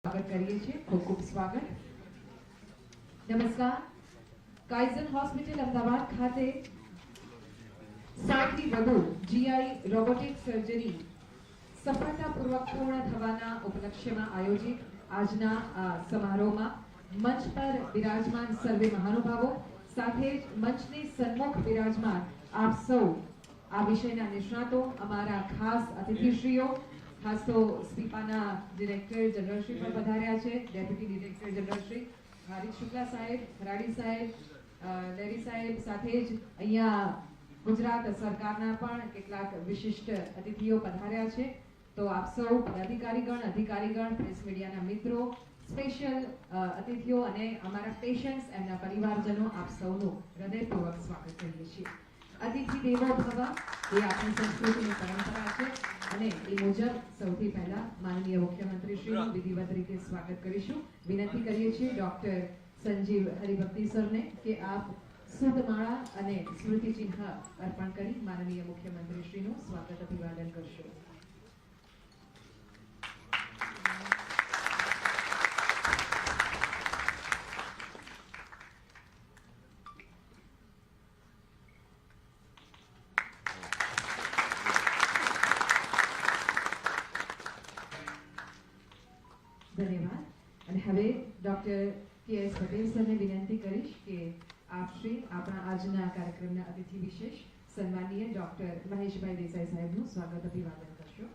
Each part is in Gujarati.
स्वागत करिए છીએ ખૂબ ખૂબ સ્વાગત. નમસ્કાર. કાઇઝન હોસ્પિટલ અમદાવાદ ખાતે 60થી વધુ જીઆઈ રોબોટિક સર્જરી સફળતાપૂર્વક પૂર્ણ થવાના ઉપલક્ષ્યમાં આયોજિત આજના આ સમારોહમાં મંચ પર બિરાજમાન સર્વે મહાનુભાવો સાથે જ મંચની સન્મુખ બિરાજમાન આપ સૌ આ વિષયના નિષ્ણાતો, અમારા ખાસ અતિથિશ્રીઓ, ખાસ તો સ્પીપાના ડિરેક્ટર જનરલ શ્રી પણ પધાર્યા છે, deputy director general Shri Harik Shukla સાહેબ, હરાડી સાહેબ, લેરી સાહેબ, સાથે જ અહીંયા ગુજરાત સરકારના પણ કેટલાક વિશિષ્ટ અતિથિઓ પધાર્યા છે. તો આપ સૌ અધિકારીગણ, પ્રેસ મીડિયાના મિત્રો, સ્પેશિયલ અતિથિઓ અને અમારા પેશન્ટ્સ, એમના પરિવારજનો, આપ સૌનું હૃદયપૂર્વક સ્વાગત કરીએ છીએ. અતિથિ દેવો ભવ એ આપણી સંસ્કૃતિની પરંપરા છે અને એ મુજબ સૌથી પહેલા માનનીય મુખ્યમંત્રીશ્રીનું વિધિવત રીતે સ્વાગત કરીશું. વિનંતી કરીએ છીએ ડોક્ટર સંજીવ હરિભક્તિ સરને કે આપ સુદમાળા અને સ્મૃતિ ચિહ્ન અર્પણ કરી માનનીય મુખ્યમંત્રીશ્રીનું સ્વાગત અભિવાદન કરશો. ધન્યવાદ. અને હવે ડોક્ટર કે.એસ. પટેલ સરને વિનંતી કરીશ કે આપ શ્રી આપણા આજના કાર્યક્રમના અતિથિ વિશેષ સન્માનીય ડોક્ટર મહેશભાઈ દેસાઈ સાહેબનું સ્વાગત અભિવાદન કરશો.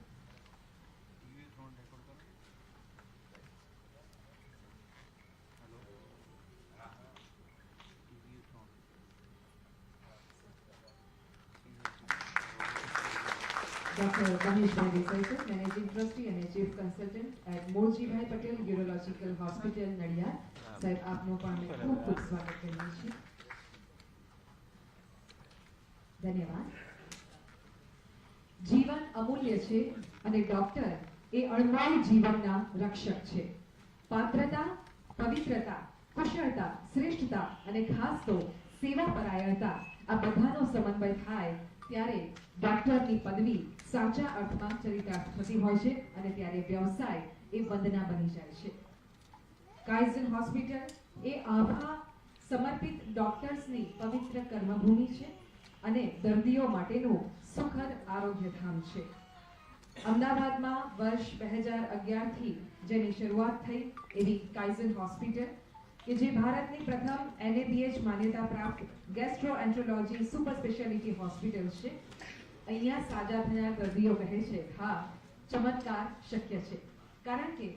Doctor Maheshbhai Desai sir, managing trustee અને chief consultant at Morjibhai Patel urological hospital, Nadiad. સાહેબ, આપનું પણ ખૂબ ખૂબ સ્વાગત કરીએ છીએ. ધન્યવાદ. જીવન અમૂલ્ય છે અને ડોક્ટર એ અણમોલ જીવનના રક્ષક છે. પાત્રતા, પવિત્રતા, કુશળતા, શ્રેષ્ઠતા અને ખાસ તો સેવાપરાયણતા, આ બધાનો સમન્વય થાય ત્યારે ડોક્ટરની પદવી સાચા અર્થમાં ચરિતાર્થ થતી હોય છે અને ત્યારે વ્યવસાય એ વંદના બની જાય છે. કાઇઝન હોસ્પિટલ એ આભા સમર્પિત ડોક્ટર્સની પવિત્ર કર્મભૂમિ છે અને દર્દીઓ માટેનું સુખદ આરોગ્યધામ છે. અમદાવાદમાં વર્ષ 2011થી જેની શરૂઆત થઈ એવી કાઇઝન હોસ્પિટલ કે જે ભારતની પ્રથમ NABH માન્યતા પ્રાપ્ત ગેસ્ટ્રોએન્ટ્રોલોજી સુપર સ્પેશિયાલિટી હોસ્પિટલ છે. અહીંયા સાજા થનાર દર્દીઓ કહે છે, હા, ચમત્કાર શક્ય છે, કારણ કે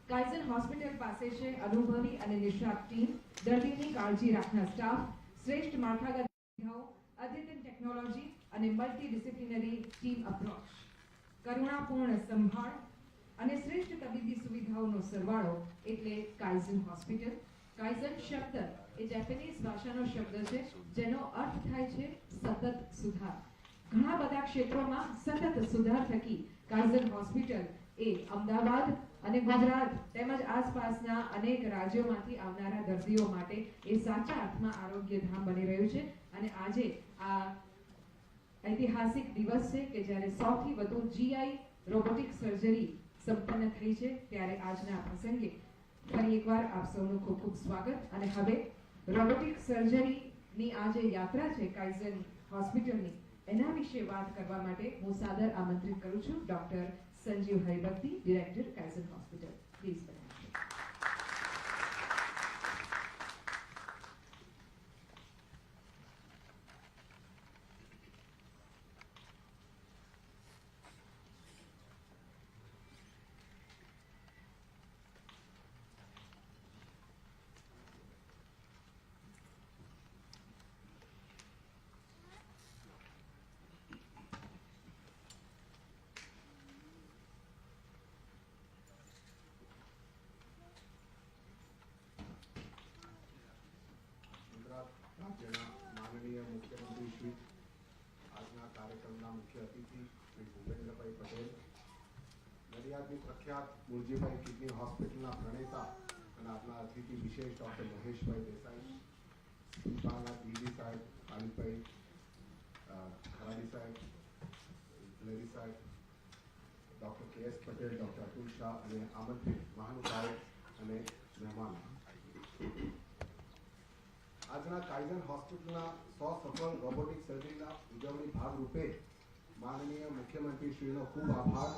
કાઇઝન હોસ્પિટલ પાસે છે અનુભવી અને નિષ્ણાત ટીમ, દર્દીની કાળજી રાખનાર સ્ટાફ, શ્રેષ્ઠ માળખાગત સુવિધાઓ, અદ્યતન ટેકનોલોજી અને મલ્ટીડિસિપ્લિનરી ટીમ અપ્રોચ, કરુણાપૂર્ણ સંભાળ અને શ્રેષ્ઠ તબીબી સુવિધાઓનો સરવાળો એટલે કાઇઝન હોસ્પિટલ. કાઇઝન શબ્દ એ જેપનીઝ ભાષાનો શબ્દ છે જેનો અર્થ થાય છે સતત સુધાર. ઘણા બધા ક્ષેત્રોમાં સતત સુધાર થકી કાઇઝન હોસ્પિટલ એ અમદાવાદ અને ગુજરાત તેમજ આસપાસના અનેક રાજ્યોમાંથી આવનારા દર્દીઓ માટે એ સાચા અર્થમાં આરોગ્યધામ બની રહ્યું છે. અને આજે આ ઐતિહાસિક દિવસ છે કે જ્યારે 100થી વધુ જીઆઈ રોબોટિક સર્જરી સંપન્ન થઈ છે, ત્યારે આજના પ્રસંગે ફરી એકવાર આપ સૌનું ખૂબ ખૂબ સ્વાગત. અને હવે રોબોટિક સર્જરીની આ જે યાત્રા છે કાઇઝન હોસ્પિટલની, એના વિશે વાત કરવા માટે હું સાદર આમંત્રિત કરું છું doctor Sanjiv Haribhakti, director Kaizen hospital. Please બનાવશો. રાજ્યના માનનીય મુખ્યમંત્રી શ્રી, આજના કાર્યક્રમના મુખ્ય અતિથિ શ્રી ભૂપેન્દ્રભાઈ પટેલ, નડિયાદની પ્રખ્યાત મુરજીભાઈ કિડની હોસ્પિટલના પ્રણેતા અને આપણા અતિથિ વિશેષ ડૉક્ટર મહેશભાઈ દેસાઈ, સ્પીપાના DD સાહેબ, કાલિભાઈ ખરાડી સાહેબ, લેરી સાહેબ, ડૉક્ટર કે.એસ. પટેલ, ડૉક્ટર અતુલ શાહ અને આમંત્રિત મહાનુભાવો અને મહેમાનો, આજના કાઇઝન હોસ્પિટલના 100 સફળ રોબોટિક સર્જરીના ઉજવણી ભાગરૂપે માનનીય મુખ્યમંત્રીશ્રીનો ખૂબ આભાર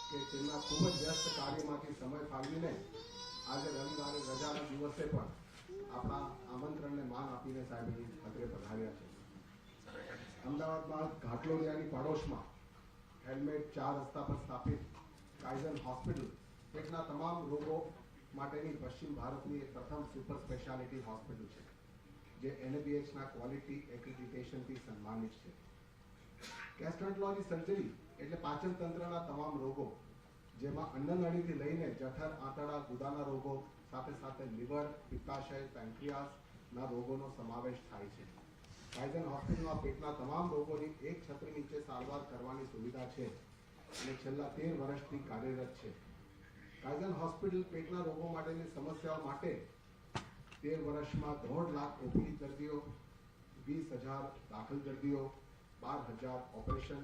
કે તેમના ખૂબ જ વ્યસ્ત કાર્યમાંથી સમય ફાળવીને આજે રવિવારે રજાના દિવસે પણ આપણા આમંત્રણને માન આપીને સાહેબ અહીં ખાતરે પધાર્યા છે. અમદાવાદમાં ઘાટલોડિયાની પડોશમાં હેલ્મેટ 4 રસ્તા પર સ્થાપિત કાઇઝન હોસ્પિટલ પેટના તમામ રોગો માટેની પશ્ચિમ ભારતની એક પ્રથમ સુપર સ્પેશિયાલિટી હોસ્પિટલ છે, જે NABHના ક્વોલિટી એક્રિડિટેશનથી સન્માનિત છે. ગેસ્ટ્રોન્ટરોલોજી સર્જરી એટલે પાચન તંત્રના તમામ રોગો, જેમાં અન્નનળીથી લઈને જઠર, આંતરડા, ગુદાના રોગો સાથે સાથે લીવર, પિત્તાશય, પેન્ક્રિયાસના રોગોનો સમાવેશ થાય છે. કાઇઝન હોસ્પિટલમાં પેટના તમામ રોગોની એક છત્ર નીચે સારવાર કરવાની સુવિધા છે અને છેલ્લા 13 વર્ષથી કાર્યરત છે. કાઇઝન હોસ્પિટલ પેટના રોગો માટેની સમસ્યાઓ માટે 13 વર્ષમાં 1.5 લાખ ઓપીડી દર્દીઓ, 20,000 દાખલ દર્દીઓ, 12,000 ઓપરેશન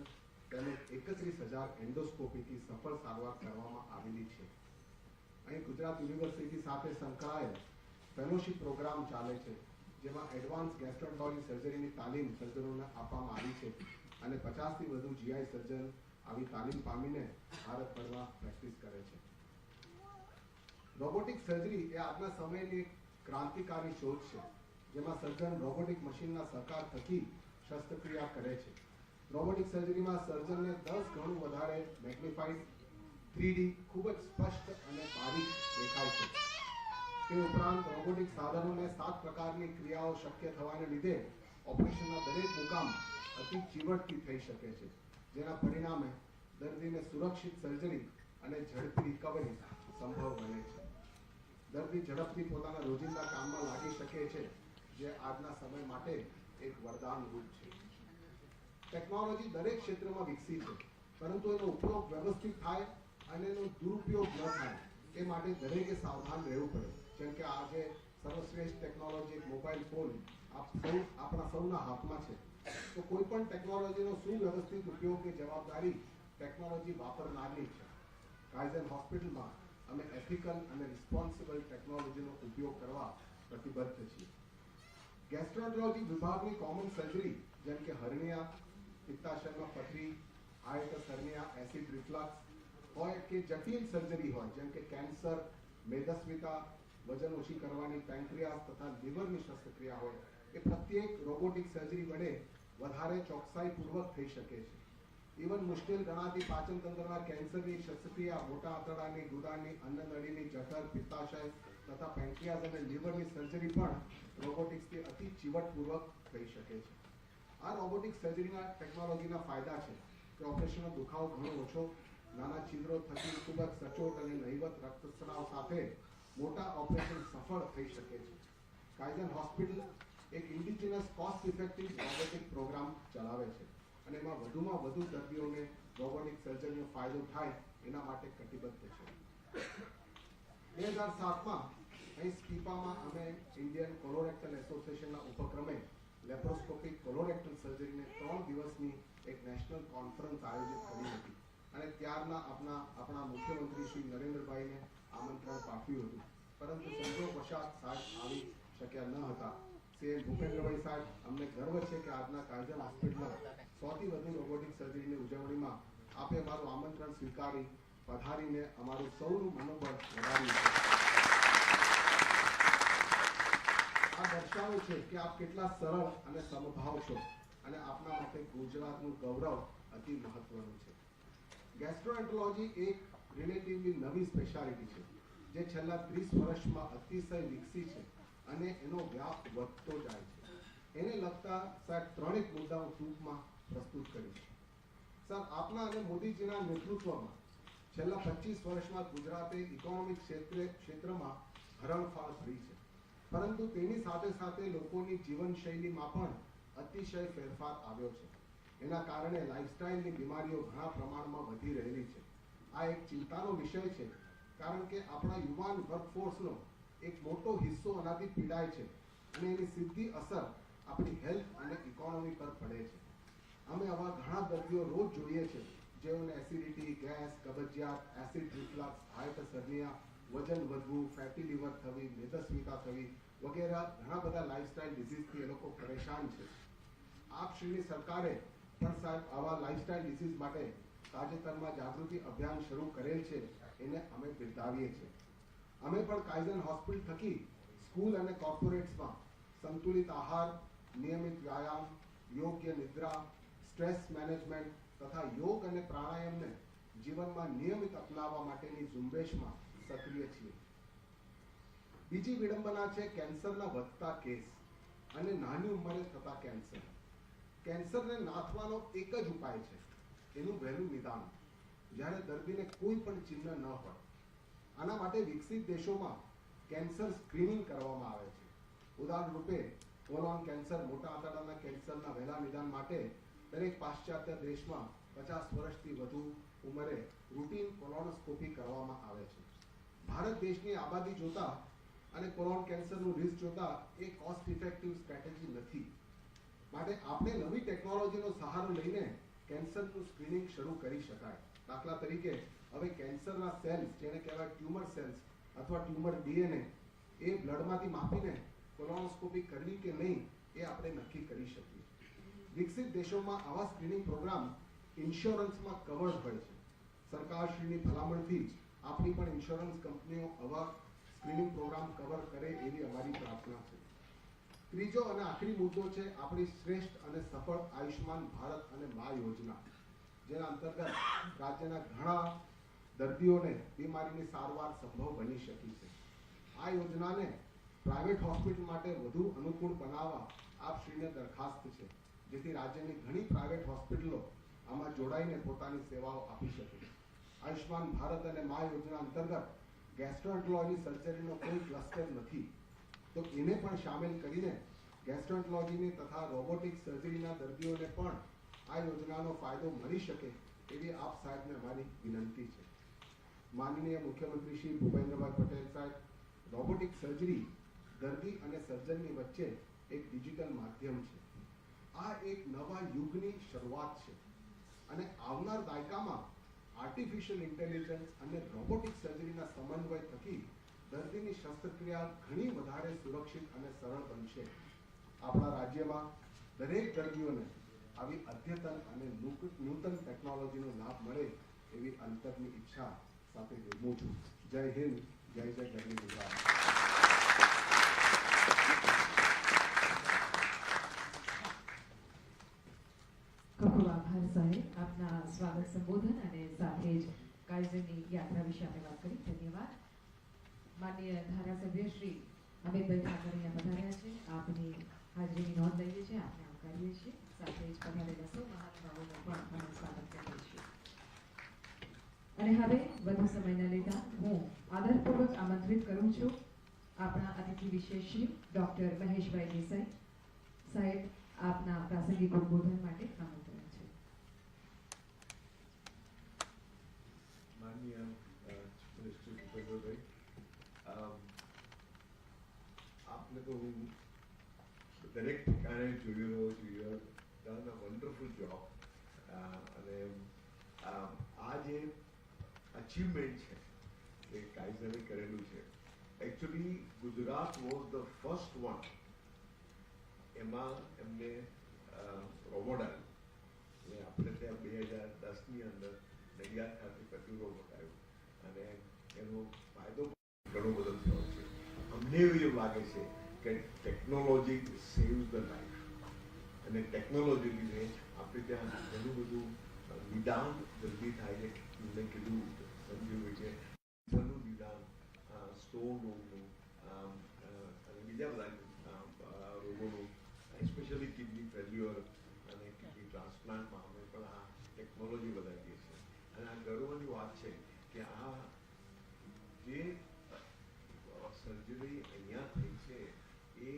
તેમજ 31,000 એન્ડોસ્કોપીથી સફળ સારવાર કરવામાં આવેલી છે. અહીં ગુજરાત યુનિવર્સિટી સાથે સંકળાયેલ ફેલોશિપ પ્રોગ્રામ ચાલે છે, જેમાં એડવાન્સ ગેસ્ટ્રોન્ટરોલોજી સર્જરીની તાલીમ સર્જનોને આપવામાં આવી છે અને 50થી વધુ GI સર્જન આવી તાલીમ પામીને ભારતભરમાં પ્રેક્ટિસ કરે છે. રોબોટિક સર્જરી એ આજના સમયની એક ક્રાંતિકારી શોધ છે, જેમાં સર્જન રોબોટિક મશીનના સહકાર થકી શસ્ત્રક્રિયા કરે છે. રોબોટિક સર્જરીમાં સર્જનને 10 ગણું વધારે મેગ્નિફાઈડ 3D ખૂબ જ સ્પષ્ટ અને બારીક દેખાય છે. તે ઉપરાંત રોબોટિક સાધનોને 7 પ્રકારની ક્રિયાઓ શક્ય થવાને લીધે ઓપરેશનના દરેક મુકામ અતિ ચીવટથી થઈ શકે છે, જેના પરિણામે દર્દીને સુરક્ષિત સર્જરી અને ઝડપી રિકવરી સંભવ બને છે. દર્દી ઝડપથી પોતાના રોજિંદા કામમાં લાગી શકે છે, જે આજના સમય માટે એક વરદાન રૂપ છે. ટેકનોલોજી દરેક ક્ષેત્રમાં વિકસી છે, પરંતુ એનો ઉપયોગ વ્યવસ્થિત થાય અને એનો દુરુપયોગ ન થાય એ માટે દરેકે સાવધાન રહેવું પડે. જેમ કે આજે સર્વશ્રેષ્ઠ ટેકનોલોજી એક મોબાઈલ ફોન આપણા સૌના હાથમાં છે, તો કોઈ પણ ટેકનોલોજીનો સુવ્યવસ્થિત ઉપયોગની જવાબદારી ટેકનોલોજી વાપરનારની છે. કાઇઝન હોસ્પિટલમાં અમે એથિકલ અને રિસ્પોન્સિબલ ટેકનોલોજીનો ઉપયોગ કરવા પ્રતિબદ્ધ છીએ. ગેસ્ટ્રોન્ટરોલોજી વિભાગની કોમન સર્જરી જેમ કે હર્નિયા, પિત્તાશયમાં પથરી, હાયટસ હર્નિયા, એસિડ રિફ્લક્સ હોય કે જટિલ સર્જરી હોય જેમ કે કેન્સર, મેદસ્વીતા, વજન ઓછી કરવાની, પેન્ક્રિયાસ તથા લીવરની શસ્ત્રક્રિયા હોય, એ પ્રત્યેક રોબોટિક સર્જરી વડે વધારે ચોકસાઈપૂર્વક થઈ શકે છે. ઇવન મુશ્કેલ ગણાતી પાચન તંત્રના કેન્સરની શસ્ત્રક્રિયા, મોટા આંતરડાની, ગુદાની, અન્નનળીની, જઠર, પિત્તાશય તથા પેન્ક્રિયાસ અને લીવરની સર્જરી પણ રોબોટિક્સથી અતિ ચીવટપૂર્વક થઈ શકે છે. આ રોબોટિક સર્જરીના ટેકનોલોજીના ફાયદા છે કે ઓપરેશનનો દુખાવો ઘણો ઓછો, નાના છિદ્રો થકી ખૂબ જ સચોટ અને નહિવત રક્તસ્રાવ સાથે મોટા ઓપરેશન સફળ થઈ શકે છે. કાઇઝન હોસ્પિટલ એક indigenous cost effective robotic programme ચલાવે છે અને એમાં વધુમાં વધુ દર્દીઓને રોબોટિક સર્જરીનો ફાયદો થાય એના માટે કટિબદ્ધ છે. 2007માં અહીં સ્કીપામાં અમે ઇન્ડિયન કોલોરેક્ટલ એસોસિએશનના ઉપક્રમે લેપ્રોસ્કોપિક કોલોરેક્ટલ સર્જરીને 3 દિવસની એક નેશનલ કોન્ફરન્સ આયોજિત કરી હતી અને ત્યારના આપણા મુખ્યમંત્રી શ્રી નરેન્દ્રભાઈને આમંત્રણ પાઠવ્યું હતું, પરંતુ સંજોગવશાત સાહેબ આવી શક્યા ન હતા. CM ભૂપેન્દ્રભાઈ સાહેબ, અમને ગર્વ છે કે આજના કાઇઝન હોસ્પિટલમાં 100થી વધુ રોબોટિક સર્જરીની ઉજવણીમાં આપે અમારું આમંત્રણ સ્વીકારી પધારીને અમારું સૌનું મનોબળ વધાર્યું છે. આ દર્શાવે છે કે આપ કેટલા સરળ અને સમભાવ છો અને આપના માટે ગુજરાતનું ગૌરવ અતિ મહત્વનું છે. ગેસ્ટ્રોએન્ટરોલોજી એક રિલેટિવલી નવી સ્પેશિયાલિટી છે, જે છેલ્લા 30 વર્ષમાં અતિશય વિકસી છે અને એનો વ્યાપ વધતો જાય છે. એને લગતા સાહેબ 3 મુદ્દાઓ ટૂંકમાં પ્રસ્તુત કરીશ. સર, આપના અને મોદીજીના નેતૃત્વમાં છેલ્લા 25 વર્ષમાં ગુજરાતે ઇકોનોમિક ક્ષેત્રમાં હરણફાળ ભરી છે, પરંતુ તેની સાથે સાથે લોકોની જીવનશૈલીમાં પણ અતિશય ફેરફાર આવ્યો છે. એના કારણે લાઇફસ્ટાઇલની બીમારીઓ ઘણા પ્રમાણમાં વધી રહેલી છે. આ એક ચિંતાનો વિષય છે, કારણ કે આપણા યુવાન વર્કફોર્સનો એક મોટો હિસ્સો આનાથી પીડાય છે અને એની સીધી અસર આપણી હેલ્થ અને ઇકોનોમી પર પડે છે. અમે આવા ઘણા દર્દીઓ રોજ જોઈએ છે જેઓને એસિડિટી, ગેસ, કબજિયાત, એસિડ રિફ્લક્સ, હાયટસ હર્નિયા, વજન વધવું, ફેટી લીવર થવી, મેદસ્વીતા થવી વગેરે ઘણા બધા લાઇફસ્ટાઇલ ડિસીઝથી એ લોકો પરેશાન છે. આપશ્રીની સરકારે પણ સાહેબ આવા લાઇફસ્ટાઇલ ડિસીઝ માટે તાજેતરમાં જાગૃતિ અભિયાન શરૂ કરેલ છે, એને અમે બિરદાવીએ છીએ. અમે પણ કાઇઝન હોસ્પિટલ થકી સ્કૂલ અને કોર્પોરેટ્સમાં સંતુલિત આહાર, નિયમિત વ્યાયામ, યોગ્ય નિદ્રા, સ્ટ્રેસ મેનેજમેન્ટ તથા યોગ અને પ્રાણાયામને જીવનમાં નિયમિત અપનાવવા માટેની ઝુંબેશમાં સક્રિય છીએ. બીજી વિડંબના છે કેન્સરના વધતા કેસ અને નાની ઉંમરે થતા કેન્સર. કેન્સરને નાથવાનો એક જ ઉપાય છે, એનું વહેલું નિદાન, જ્યારે દર્દીને કોઈ પણ ચિહ્ન ન હોય. આના માટે વિકસિત દેશોમાં કેન્સર સ્ક્રીનિંગ કરવામાં આવે છે. ઉદાહરણ રૂપે કોલોન કેન્સર, મોટા આંતરડાના કેન્સરના વહેલા નિદાન માટે દરેક પાશ્ચાત્ય દેશમાં 50 વર્ષથી વધુ ઉંમરે રૂટીન કોલોનોસ્કોપી કરવામાં આવે છે. ભારત દેશની આબાદી જોતા અને કોલોન કેન્સરનું રિસ્ક જોતા એ કોસ્ટ ઇફેક્ટિવ સ્ટ્રેટેજી નથી. માટે આપણે નવી ટેકનોલોજીનો સહારો લઈને કેન્સરનું સ્ક્રીનિંગ શરૂ કરી શકાય. દાખલા તરીકે હવે કેન્સરના સેલ્સ, જેને કહેવાય ટ્યુમર સેલ્સ અથવા ટ્યુમર ડીએનએ, એ બ્લડમાંથી માપીને કોલોનોસ્કોપી કરવી કે નહીં એ આપણે નક્કી કરી શકીએ. વિકસિત દેશોમાં આવા સ્ક્રીનિંગ પ્રોગ્રામ ઇન્સ્યોરન્સમાં કવર્ડ હોય છે. સરકારશ્રીની ભલામણથી આપણી પણ ઇન્સ્યોરન્સ કંપનીઓ આવા સ્ક્રીનિંગ પ્રોગ્રામ કવર કરે એવી અમારી પ્રાર્થના છે. ત્રીજો અને આખરી મુદ્દો છે આપણી શ્રેષ્ઠ અને સફળ આયુષ્માન ભારત અને મા યોજના, જેના અંતર્ગત રાજ્યના ઘણા દર્દીઓને બીમારીની સારવાર સંભવ બની શકી છે. આ યોજનાને પ્રાઇવેટ હોસ્પિટલ માટે વધુ અનુકૂળ બનાવવા આપશ્રીને દરખાસ્ત છે, જેથી રાજ્યની ઘણી પ્રાઇવેટ હોસ્પિટલો આમાં જોડાઈને પોતાની સેવાઓ આપી શકે. આયુષ્માન ભારત અને મા યોજના અંતર્ગત ગેસ્ટ્રોએન્ટરોલોજી સર્જરીનો કોઈ ક્લસ્ટર નથી, તો એને પણ સામેલ કરીને ગેસ્ટ્રોએન્ટરોલોજીની તથા રોબોટિક સર્જરીના દર્દીઓને પણ આ યોજનાનો ફાયદો મળી શકે એવી આપ સાહેબને અમારી વિનંતી છે. માનનીય મુખ્યમંત્રી શ્રી ભૂપેન્દ્રભાઈ પટેલ સાહેબ, રોબોટિક સર્જરી દર્દી અને સર્જનની વચ્ચે એક ડિજિટલ માધ્યમ છે. આ એક નવા યુગની શરૂઆત છે અને આવનાર દાયકામાં આર્ટિફિશિયલ ઇન્ટેલિજન્સ અને રોબોટિક સર્જરીના સમન્વય થકી દર્દીની શસ્ત્રક્રિયા ઘણી વધારે સુરક્ષિત અને સરળ બનશે. આપણા રાજ્યમાં દરેક દર્દીઓને આવી અદ્યતન અને નૂતન ટેકનોલોજીનો લાભ મળે એવી અંતરની ઈચ્છા સાથે જોડું છું. જય હિન્દ, જય જય ગરવી ગુજરાત. ખૂબ ખૂબ આભાર સાહેબ, આપના સ્વાગત સંબોધન અને સાથે જ કાઇઝનની યાત્રા વિશે આપણે વાત કરી. ધન્યવાદ. માનનીય ધારાસભ્ય શ્રી અમિતભાઈ ઠાકર અહીંયા પધાર્યા છે. આપની હાજરીની નોંધ લઈએ છીએ, આપને આવકારીએ છીએ. સાથે જ પધારેલા સૌ મહાનુભાવોનું પણ અમે સ્વાગત કરીએ છીએ. અને હવે વધુ સમય ન લેતા હું આદરપૂર્વક આમંત્રિત કરું છું આપણા અતિથિ વિશેષ શ્રી ડોક્ટર મહેશભાઈ દેસાઈ સાહેબ, આપના પ્રાસંગિક ઉદ્બોધન માટે આમંત્રણ છે. માનનીય મિનિસ્ટર ભૂપેન્દ્રભાઈ, આપને તો હું દરેક ઠેકાણે જોયેલો છું. Done a wonderful job. અને આ જે અચીવમેન્ટ છે એ કાઇઝને કરેલું છે. Actually Gujarat was the first one. એમાં એમને રોબોડાલ એટલે આપણે ત્યાં 2010ની અંદર નડિયાદ ખાતે પ્રતિરોધ બતાવ્યો અને એનો ફાયદો ઘણો બધો થયો છે. અમને એવું લાગે છે કે ટેકનોલોજી સેવ્સ ધ લાઈફ અને ટેકનોલોજી લીધે આપણે ત્યાં ઘણું બધું નિદાન જલ્દી થાય છે. મેં કીધું સમજ્યું છે નિદાન, સ્ટોન રોગનું અને બીજા બધા રોગોનું, સ્પેશિયલી કિડની ફેલ્યુઅર અને કિડની ટ્રાન્સપ્લાન્ટમાં અમે પણ આ ટેકનોલોજી વધારીએ છીએ. અને આ ગર્વની વાત છે કે આ જે સર્જરી અહીંયા થઈ છે એ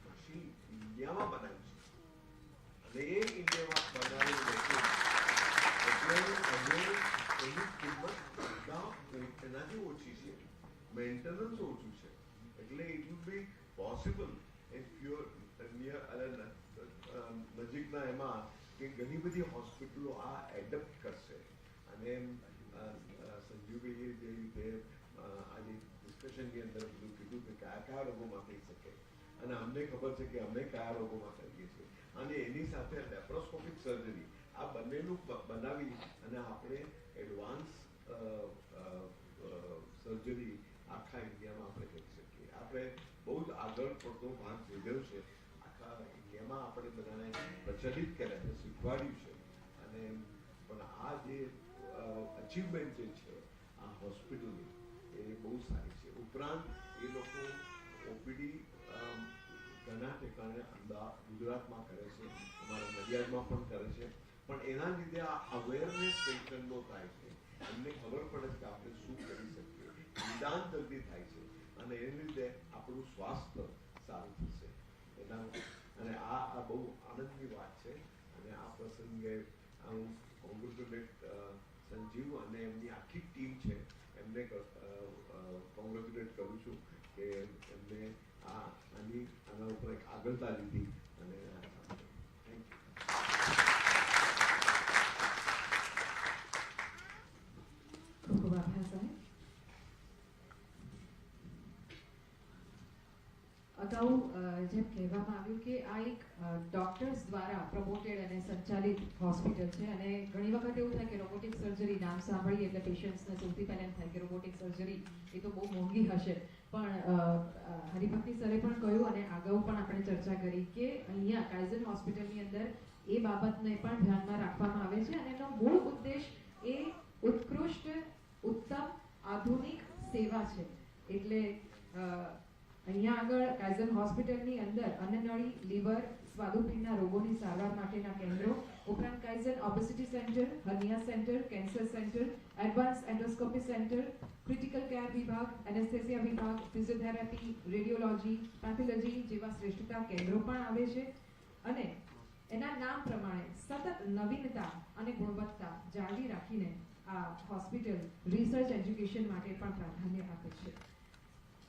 મશીન ઇન્ડિયામાં બનાવ્યું છે અને એ ઇન્ડિયામાં બનાવેલું મશીન એટલે એની કિંમત એનાથી ઓછી છે, મેન્ટેનન્સ ઓછું છે. એટલે it will be possible if you નજીકના એમાં કે ઘણી બધી હોસ્પિટલો આ એડપ્ટ કરશે. અને સંજીવભાઈએ જે રીતે આજે ડિસ્કશનની અંદર બધું કીધું કે કયા કયા રોગોમાં થઈ શકે અને અમને ખબર છે કે અમે કયા રોગોમાં કરીએ છીએ અને એની સાથે લેપ્રોસ્કોપિક સર્જરી આ બંનેનું બનાવી અને આપણે એડવાન્સ સર્જરી આખા ઇન્ડિયામાં આપણે કરી શકીએ. આપણે બહુ જ આગળ પડતો ભાગ લીધો છે. આખા ઇન્ડિયામાં આપણે બધાને પ્રચલિત કર્યા છે, શીખવાડ્યું છે અને પણ આ જે અચીવમેન્ટ જે છે આ હોસ્પિટલની એ બહુ સારી છે. ઉપરાંત એ લોકો ઓપીડી ઘણા ઠેકાણે ગુજરાતમાં કરે છે, અમારા નડિયાદમાં પણ કરે છે, પણ એના લીધે આ અવેરનેસ પેશન્ટનો થાય છે. એમને ખબર પડે છે કે આપણે શું કરી શકીએ, નિદાન જલ્દી થાય છે અને એને લીધે આપણું સ્વાસ્થ્ય સારું થશે એના અને આ બહુ આનંદની વાત છે. અને આ પ્રસંગે હું કોંગ્રેચ્યુલેટ સંજીવ અને એમની આખી ટીમ છે એમને કોંગ્રેચ્યુલેટ કરું છું કે એમને આના ઉપર એક આગળતા લીધી અને થેન્ક યુ. ખૂબ ખૂબ આભાર સાહેબ. અગાઉ જેમ કહેવામાં આવ્યું કે આ એક ડોક્ટર્સ દ્વારા પ્રમોટેડ અને સંચાલિત હોસ્પિટલ છે અને ઘણી વખત એવું થાય કે રોબોટિક સર્જરી નામ સાંભળીએ એટલે પેશન્ટ્સને સૌથી પહેલા એમ થાય કે રોબોટિક સર્જરી એ તો બહુ મોંઘી હશે, પણ હરિભક્તિ સરે પણ કહ્યું અને અગાઉ પણ આપણે ચર્ચા કરી કે અહીંયા કાઇઝન હોસ્પિટલની અંદર એ બાબતને પણ ધ્યાનમાં રાખવામાં આવે છે અને એનો મૂળ ઉદ્દેશ એ ઉત્કૃષ્ટ ઉત્તમ આધુનિક સેવા છે. એટલે અહીંયા આગળ કાઇઝન હોસ્પિટલની અંદર અન્નનળી, લીવર, સ્વાદુપિંડના રોગોની સારવાર માટેના કેન્દ્રો ઉપરાંત Kaizen obesity centre, હર્નિયા centre, cancer centre, advance endoscopy centre, critical care વિભાગ, એનેસ્થેસિયા વિભાગ, ફિઝિયોથેરાપી, રેડિયોલોજી, પેથોલોજી જેવા શ્રેષ્ઠતા કેન્દ્રો પણ આવે છે અને એના નામ પ્રમાણે સતત નવીનતા અને ગુણવત્તા જાળવી રાખીને આ હોસ્પિટલ રિસર્ચ એજ્યુકેશન માટે પણ પ્રાધાન્ય આપે છે.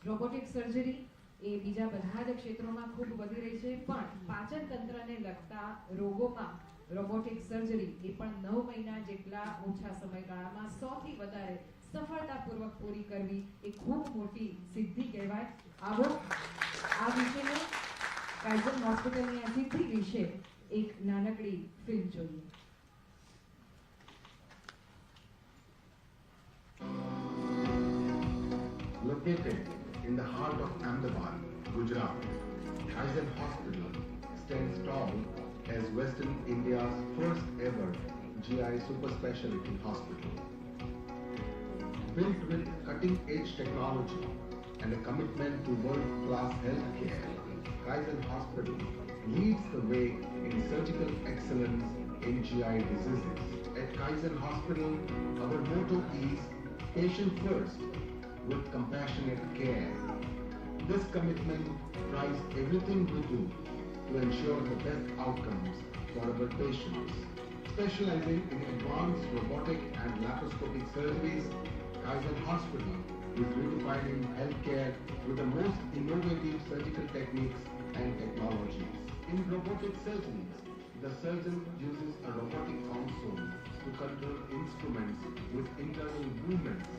રોબોટિક સર્જરી એ બીજા બધા જ ક્ષેત્રોમાં ખૂબ વધી રહી છે, પણ પાચન તંત્રને લગતા રોગોમાં રોબોટિક સર્જરી એ પણ 9 મહિના જેટલા ઓછા સમયગાળામાં 100થી વધારે સફળતાપૂર્વક પૂરી કરવી એ ખૂબ મોટી સિદ્ધિ કહેવાય. આવો આ વિશેને કાઇઝન હોસ્પિટલની આ સિદ્ધિ વિશે એક નાનકડી ફિલ્મ જોઈએ. Located in the heart of Ahmedabad, Gujarat, Kaizan Hospital stands tall as Western India's first ever GI super specialty hospital. Built with cutting-edge technology and a commitment to world-class healthcare, Kaizan Hospital leads the way in surgical excellence in GI diseases. At Kaizan Hospital, our motto is patient first with compassionate care. This commitment drives everything we do to ensure the best outcomes for our patients. Specializing in advanced robotic and laparoscopic surgeries, Kaizan Hospital is redefining healthcare with the most innovative surgical techniques and technologies. In robotic surgeries, the surgeon uses a robotic console to control instruments with internal movements,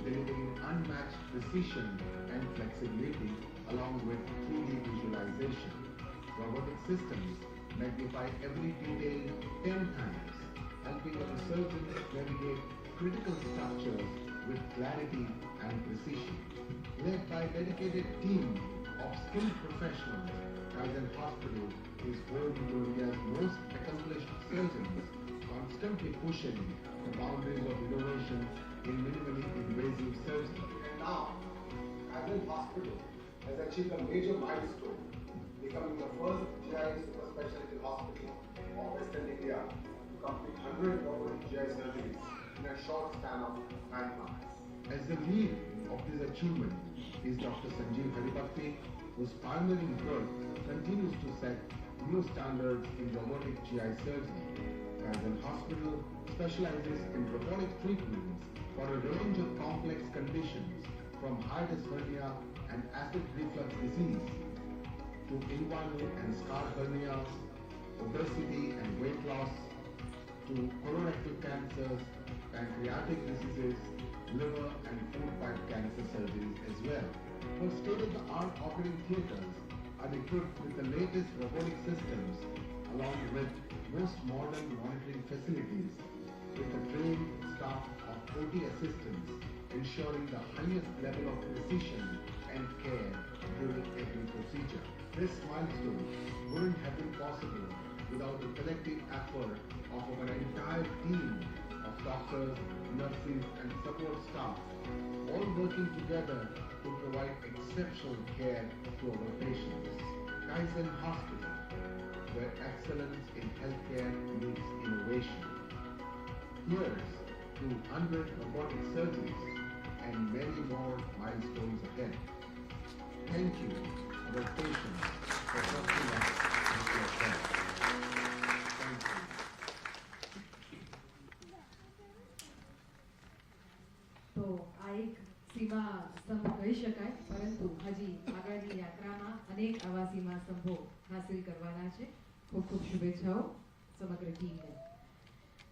delivering unmatched precision and flexibility along with 3D visualization. Robotic systems magnify every detail 10 times, helping our surgeons navigate critical structures with clarity and precision. Led by a dedicated team of skilled professionals, Kaizan Hospital is home to India's most accomplished surgeons, constantly pushing the boundaries of innovation in minimally invasive surgery. And now, Kaizan Hospital has achieved a major milestone, becoming the first GI super specialty hospital of Western India to complete 100 robotic GI surgeries in a short span of 9 months. As the lead of this achievement is Dr. Sanjeev Haribhakti, whose pioneering work continues to set new standards in robotic GI surgery. Kaizan Hospital specializes in robotic treatments for a range of complex conditions from hiatus hernia and acid reflux disease to inguinal and scar hernias, obesity and weight loss, to colorectal cancers, pancreatic diseases, liver and food pipe cancer surgeries as well. For state-of-the-art operating theaters are equipped with the latest robotic systems along with most modern monitoring facilities with a trained staff of OT assistants ensuring the highest level of precision and care during every procedure. This milestone wouldn't have been possible without the collective effort of our entire team of doctors, nurses and support staff, all working together to provide exceptional care to our patients. Kaizen Hospital, where excellence in healthcare meets innovation. Here's to 100 robotic surgeries and many more milestones ahead. Thank you, our patients, for trusting us with your care. Thank you. તો આ એક સીમા સ્તંભ કહી શકાય, પરંતુ હજી આગળની યાત્રામાં અનેક આવા સીમા સ્તંભો હાસિલ કરવાના છે. ખૂબ ખૂબ શુભેચ્છાઓ સમગ્ર ટીમને.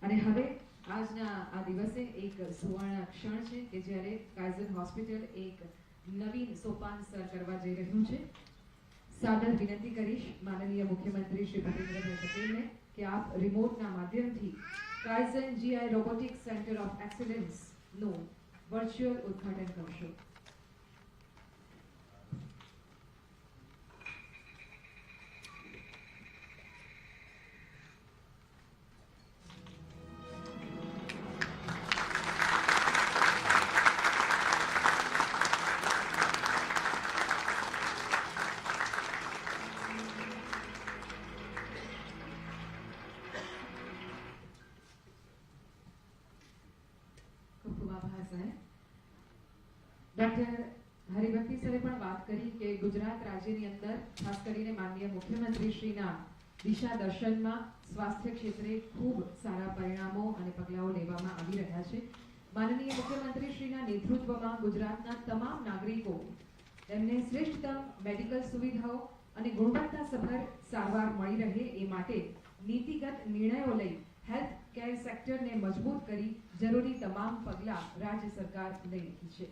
અને હવે આજના આ દિવસે એક સુવર્ણ ક્ષણ છે કે જ્યારે કાઇઝન હોસ્પિટલ એક નવીન સોપાન સર કરવા જઈ રહ્યું છે. સાદર વિનંતી કરીશ માનનીય મુખ્યમંત્રી શ્રી ભૂપેન્દ્રભાઈ પટેલને કે આપ રિમોટના માધ્યમથી Kaizen GI robotics centre of એક્સેલન્સનું વર્ચ્યુઅલ ઉદ્ઘાટન કરશો. ડોક્ટર હરિભક્તિ સરે પણ વાત કરી કે ગુજરાત રાજ્યની અંદર ખાસ કરીને માનનીય મુખ્યમંત્રીશ્રીના દિશા દર્શનમાં સ્વાસ્થ્ય ક્ષેત્રે ખૂબ સારા પરિણામો અને પગલાઓ લેવામાં આવી રહ્યા છે. માનનીય મુખ્યમંત્રીશ્રીના નેતૃત્વમાં ગુજરાતના તમામ નાગરિકો તેમને શ્રેષ્ઠતમ મેડિકલ સુવિધાઓ અને ગુણવત્તાસભર સારવાર મળી રહે એ માટે નીતિગત નિર્ણયો લઈ હેલ્થ કેર સેક્ટરને મજબૂત કરી જરૂરી તમામ પગલાં રાજ્ય સરકાર લઈ રહી છે.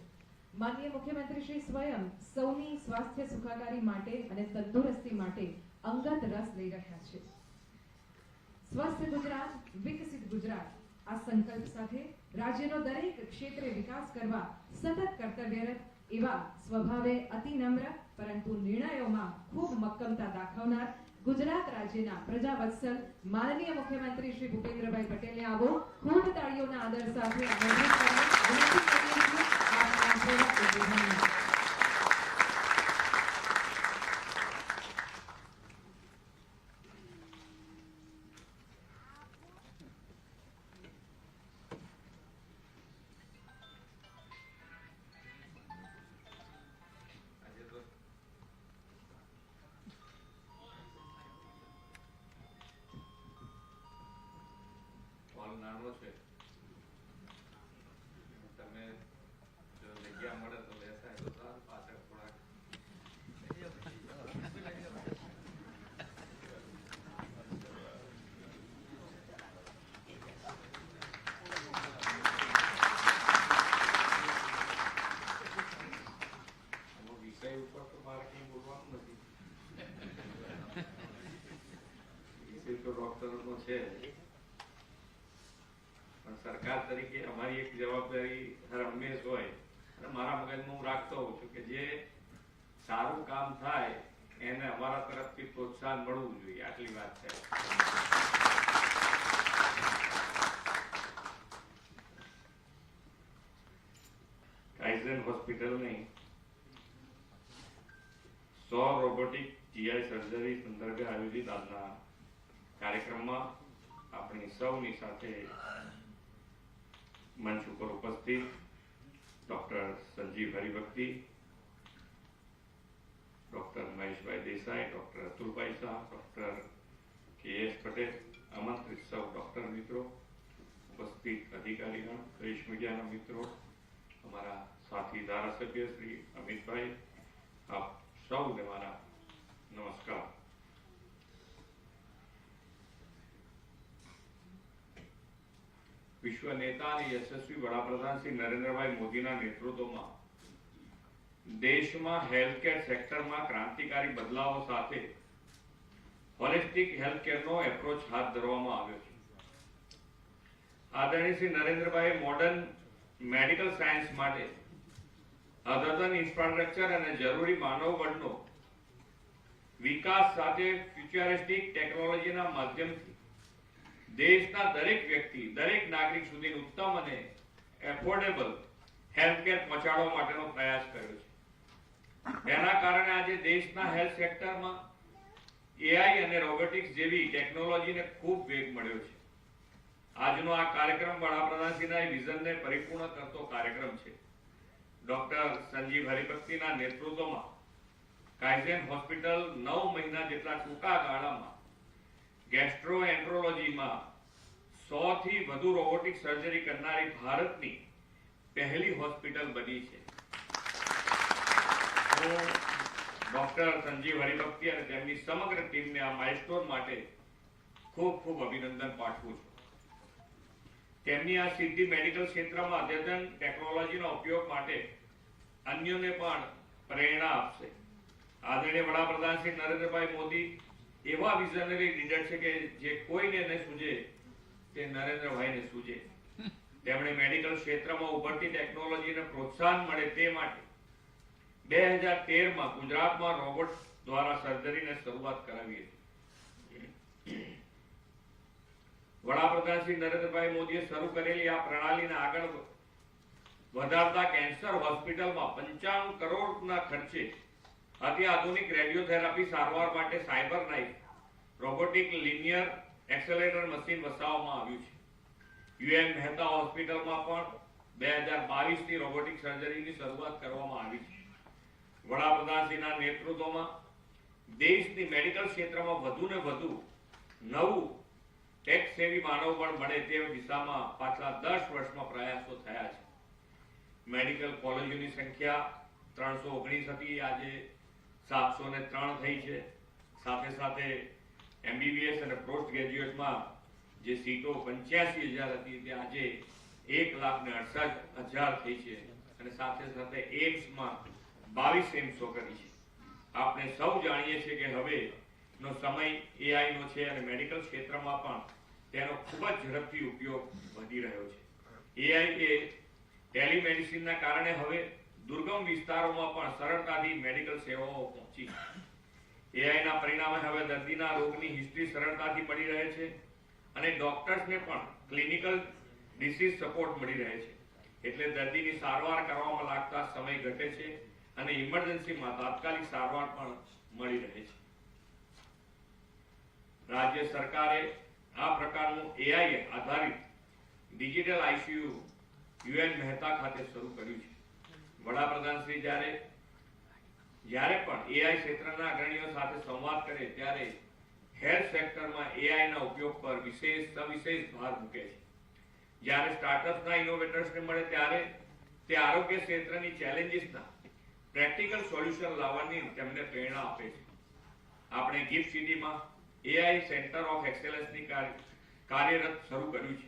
માનનીય મુખ્યમંત્રી શ્રી સ્વયં સૌની સ્વાસ્થ્ય સુખાકારી માટે અને તંદુરસ્તી માટે અંગત રસ લઈ રહ્યા છે. સ્વસ્થ ગુજરાત વિકસિત ગુજરાત આ સંકલ્પ સાથે રાજ્યનો દરેક ક્ષેત્રે વિકાસ કરવા સતત કર્તવ્યરત એવા સ્વભાવે અતિ નમ્ર પરંતુ નિર્ણયોમાં ખૂબ મક્કમતા દાખવનાર ગુજરાત રાજ્યના પ્રજાવત્સલ માનનીય મુખ્યમંત્રી શ્રી ભૂપેન્દ્રભાઈ પટેલને આવો ખૂબ તાળીઓના આદર સાથે આમંત્રિત કરવા વિનંતી કરીએ છીએ. નાનો છે, તમે જો જગ્યા મળે તો બેસાય તો સારું. પાછળ થોડાક વિષય ઉપર તો મારે કઈ બોલવાનું નથી. વિષય તો ડોક્ટરનો છે. સરકાર તરીકે અમારી એક જવાબદારી હર હંમેશ હોય અને મારા મગજમાં હું રાખતો હોઉં છું કે જે સારું કામ થાય એને અમારા તરફથી પ્રોત્સાહન મળવું જોઈએ. આટલી વાત છે. કાઇઝન હોસ્પિટલની 100 રોબોટિક GI સર્જરી સંદર્ભે આયોજિત આજના કાર્યક્રમમાં આપણી સૌની સાથે મંચ ઉપર ઉપસ્થિત doctor Sanjiv Haribhakti, doctor Maheshbhai Desai, doctor અતુલભાઈ શાહ, ડોક્ટર KS પટેલ, આમંત્રિત સૌ ડોક્ટર મિત્રો, ઉપસ્થિત અધિકારીગણ, પ્રેસ મીડિયાના મિત્રો, અમારા સાથી ધારાસભ્ય શ્રી અમિતભાઈ, આપ સૌને મારા નમસ્કાર. વિશ્વ નેતા અને યશસ્વી વડાપ્રધાન શ્રી નરેન્દ્રભાઈ મોદીના નેતૃત્વમાં દેશમાં હેલ્થકેર સેક્ટરમાં ક્રાંતિકારી બદલાવો સાથે હોલિસ્ટિક હેલ્થકેરનો એપ્રોચ હાથ ધરવામાં આવ્યો છે. આદરણીય Shri Narendrabhai modern medical science માટે અદ્યતન ઇન્ફ્રાસ્ટ્રક્ચર અને જરૂરી માનવબળનો વિકાસ સાથે ફ્યુચરિસ્ટિક ટેકનોલોજીના માધ્યમથી દેશના દરેક વ્યક્તિ, દરેક નાગરિક સુધી ઉત્તમ અને એફોર્ડેબલ હેલ્થકેર પહોંચાડવા માટેનો પ્રયાસ કર્યો છે. તેના કારણે આજે દેશના હેલ્થ સેક્ટરમાં એઆઈ અને રોબોટિક્સ જેવી ટેકનોલોજીને ખૂબ વેગ મળ્યો છે. આજનો આ કાર્યક્રમ વડાપ્રધાનશ્રીના વિઝનને પરિપૂર્ણ કરતો કાર્યક્રમ છે. ડોક્ટર સંજીવ હરિભક્તિના નેતૃત્વમાં કાઇઝેન હોસ્પિટલ 9 મહિના જેટલા ટૂંકા ગાળામાં ગેસ્ટ્રોએન્ટ્રોલોજીમાં 100 થી વધુ રોબોટિક સર્જરી કરનારી ભારતની પહેલી હોસ્પિટલ બની છે. હું ડોક્ટર સંજીવ હરિભક્તિ અને તેમની સમગ્ર ટીમને આ માઇલસ્ટોન માટે ખૂબ ખૂબ અભિનંદન પાઠવું છું. તેમની આ સિદ્ધિ મેડિકલ ક્ષેત્રમાં અદ્યતન ટેકનોલોજીનો ઉપયોગ માટે અન્યોને પણ પ્રેરણા આપશે. આદરણીય વડાપ્રધાન શ્રી નરેન્દ્રભાઈ મોદી એવા વિઝનરી લીડર છે કે જે કોઈને ન સૂજે તે નરેન્દ્રભાઈને સૂજે. તેમણે મેડિકલ ક્ષેત્રમાં ઉભરતી ટેકનોલોજીને પ્રોત્સાહન મળે તે માટે 2013માં ગુજરાતમાં રોબોટ દ્વારા સર્જરીને શરૂઆત કરાવી હતી. વડાપ્રધાન શ્રી નરેન્દ્રભાઈ મોદીએ શરૂ કરેલી આ પ્રણાલીને આગળ વધારતા કેન્સર હોસ્પિટલમાં 95 કરોડના ખર્ચે અતિ આધુનિક રેડિયોથેરાપી સારવાર માટે cyber knife robotic linear accelerator machine વસાવવામાં આવ્યું છે. યુએન મહેતા હોસ્પિટલમાં પણ 2022 થી રોબોટિક સર્જરીની શરૂઆત કરવામાં આવી છે. વડાપ્રધાનશ્રીના નેતૃત્વમાં દેશની મેડિકલ ક્ષેત્રમાં વધુને વધુ નવું ટેક સેવી માનવબળ મળે તે દિશામાં પાછલા 10 વર્ષમાં પ્રયાસો થયા છે. મેડિકલ કોલેજોની સંખ્યા 319 હતી, આજે 703 થઈ છે. સાથે સાથે એમબીબીએસ અને પોસ્ટ ગ્રેજ્યુએટમાં જે સીટો 85,000 હતી તે આજે 1,68,000 થઈ છે. અને સાથે સાથે એમ્સમાં 22 એમ્સો કરી છે. આપણે સૌ જાણીએ છીએ કે હવે નો સમય એઆઈ નો છે અને મેડિકલ ક્ષેત્રમાં પણ તેનો ખૂબ જ ઝડપથી ઉપયોગ વધી રહ્યો છે. એઆઈ એ ટેલિમેડિસિનના કારણે હવે દુર્ગમ વિસ્તારોમાં પણ સરળતાથી મેડિકલ સેવાઓ પહોંચી. એઆઈના પરિણામે હવે દર્દીના રોગની હિસ્ટ્રી સરળતાથી મળી રહે છે અને ડોક્ટર્સને પણ ક્લિનિકલ ડિસીઝ સપોર્ટ મળી રહે છે. એટલે દર્દીની સારવાર કરવામાં લાગતા સમય ઘટે છે અને ઇમરજન્સીમાં તાત્કાલિક સારવાર પણ મળી રહે છે. રાજ્ય સરકારે આ પ્રકારનું એઆઈ આધારિત ડિજિટલ આઈસીયુ યુએન મહેતા ખાતે શરૂ કર્યું છે. વડાપ્રધાન શ્રી જ્યારે પણ એઆઈ ક્ષેત્રના અગ્રણીઓ સાથે સંવાદ કરે ત્યારે હેલ્થ સેક્ટરમાં એઆઈના ઉપયોગ પર સવિશેષ ભાર મૂકે છે. જ્યારે સ્ટાર્ટઅપ્સના ઇનોવેટર્સને મળે ત્યારે તે આરોગ્ય ક્ષેત્રની ચેલેન્જીસના પ્રેક્ટિકલ સોલ્યુશન લાવવાની તેમને પ્રેરણા આપે છે. આપણે ગિફ્ટ સિટીમાં એઆઈ સેન્ટર ઓફ એક્સેલન્સની કાર્યરત શરૂ કર્યું છે.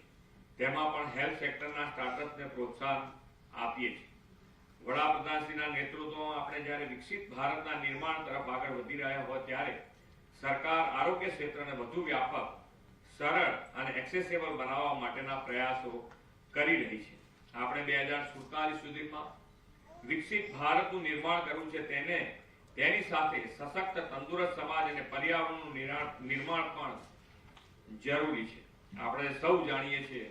તેમાં પણ હેલ્થ સેક્ટરના સ્ટાર્ટઅપ્સને પ્રોત્સાહન આપીએ છીએ. વડાપ્રધાનશ્રીના નેતૃત્વમાં આપણે જ્યારે વિકસિત ભારતના નિર્માણ તરફ આગળ વધી રહ્યા હોય ત્યારે સરકાર આરોગ્ય ક્ષેત્રને વધુ વ્યાપક, સરળ અને એક્સેસેબલ બનાવવા માટેના પ્રયાસો કરી રહી છે. આપણે 2047 સુધીમાં વિકસિત ભારતનું નિર્માણ કરવું છે. તેની સાથે સશક્ત, તંદુરસ્ત સમાજ અને પર્યાવરણનું નિર્માણ પણ જરૂરી છે. આપણે સૌ જાણીએ છીએ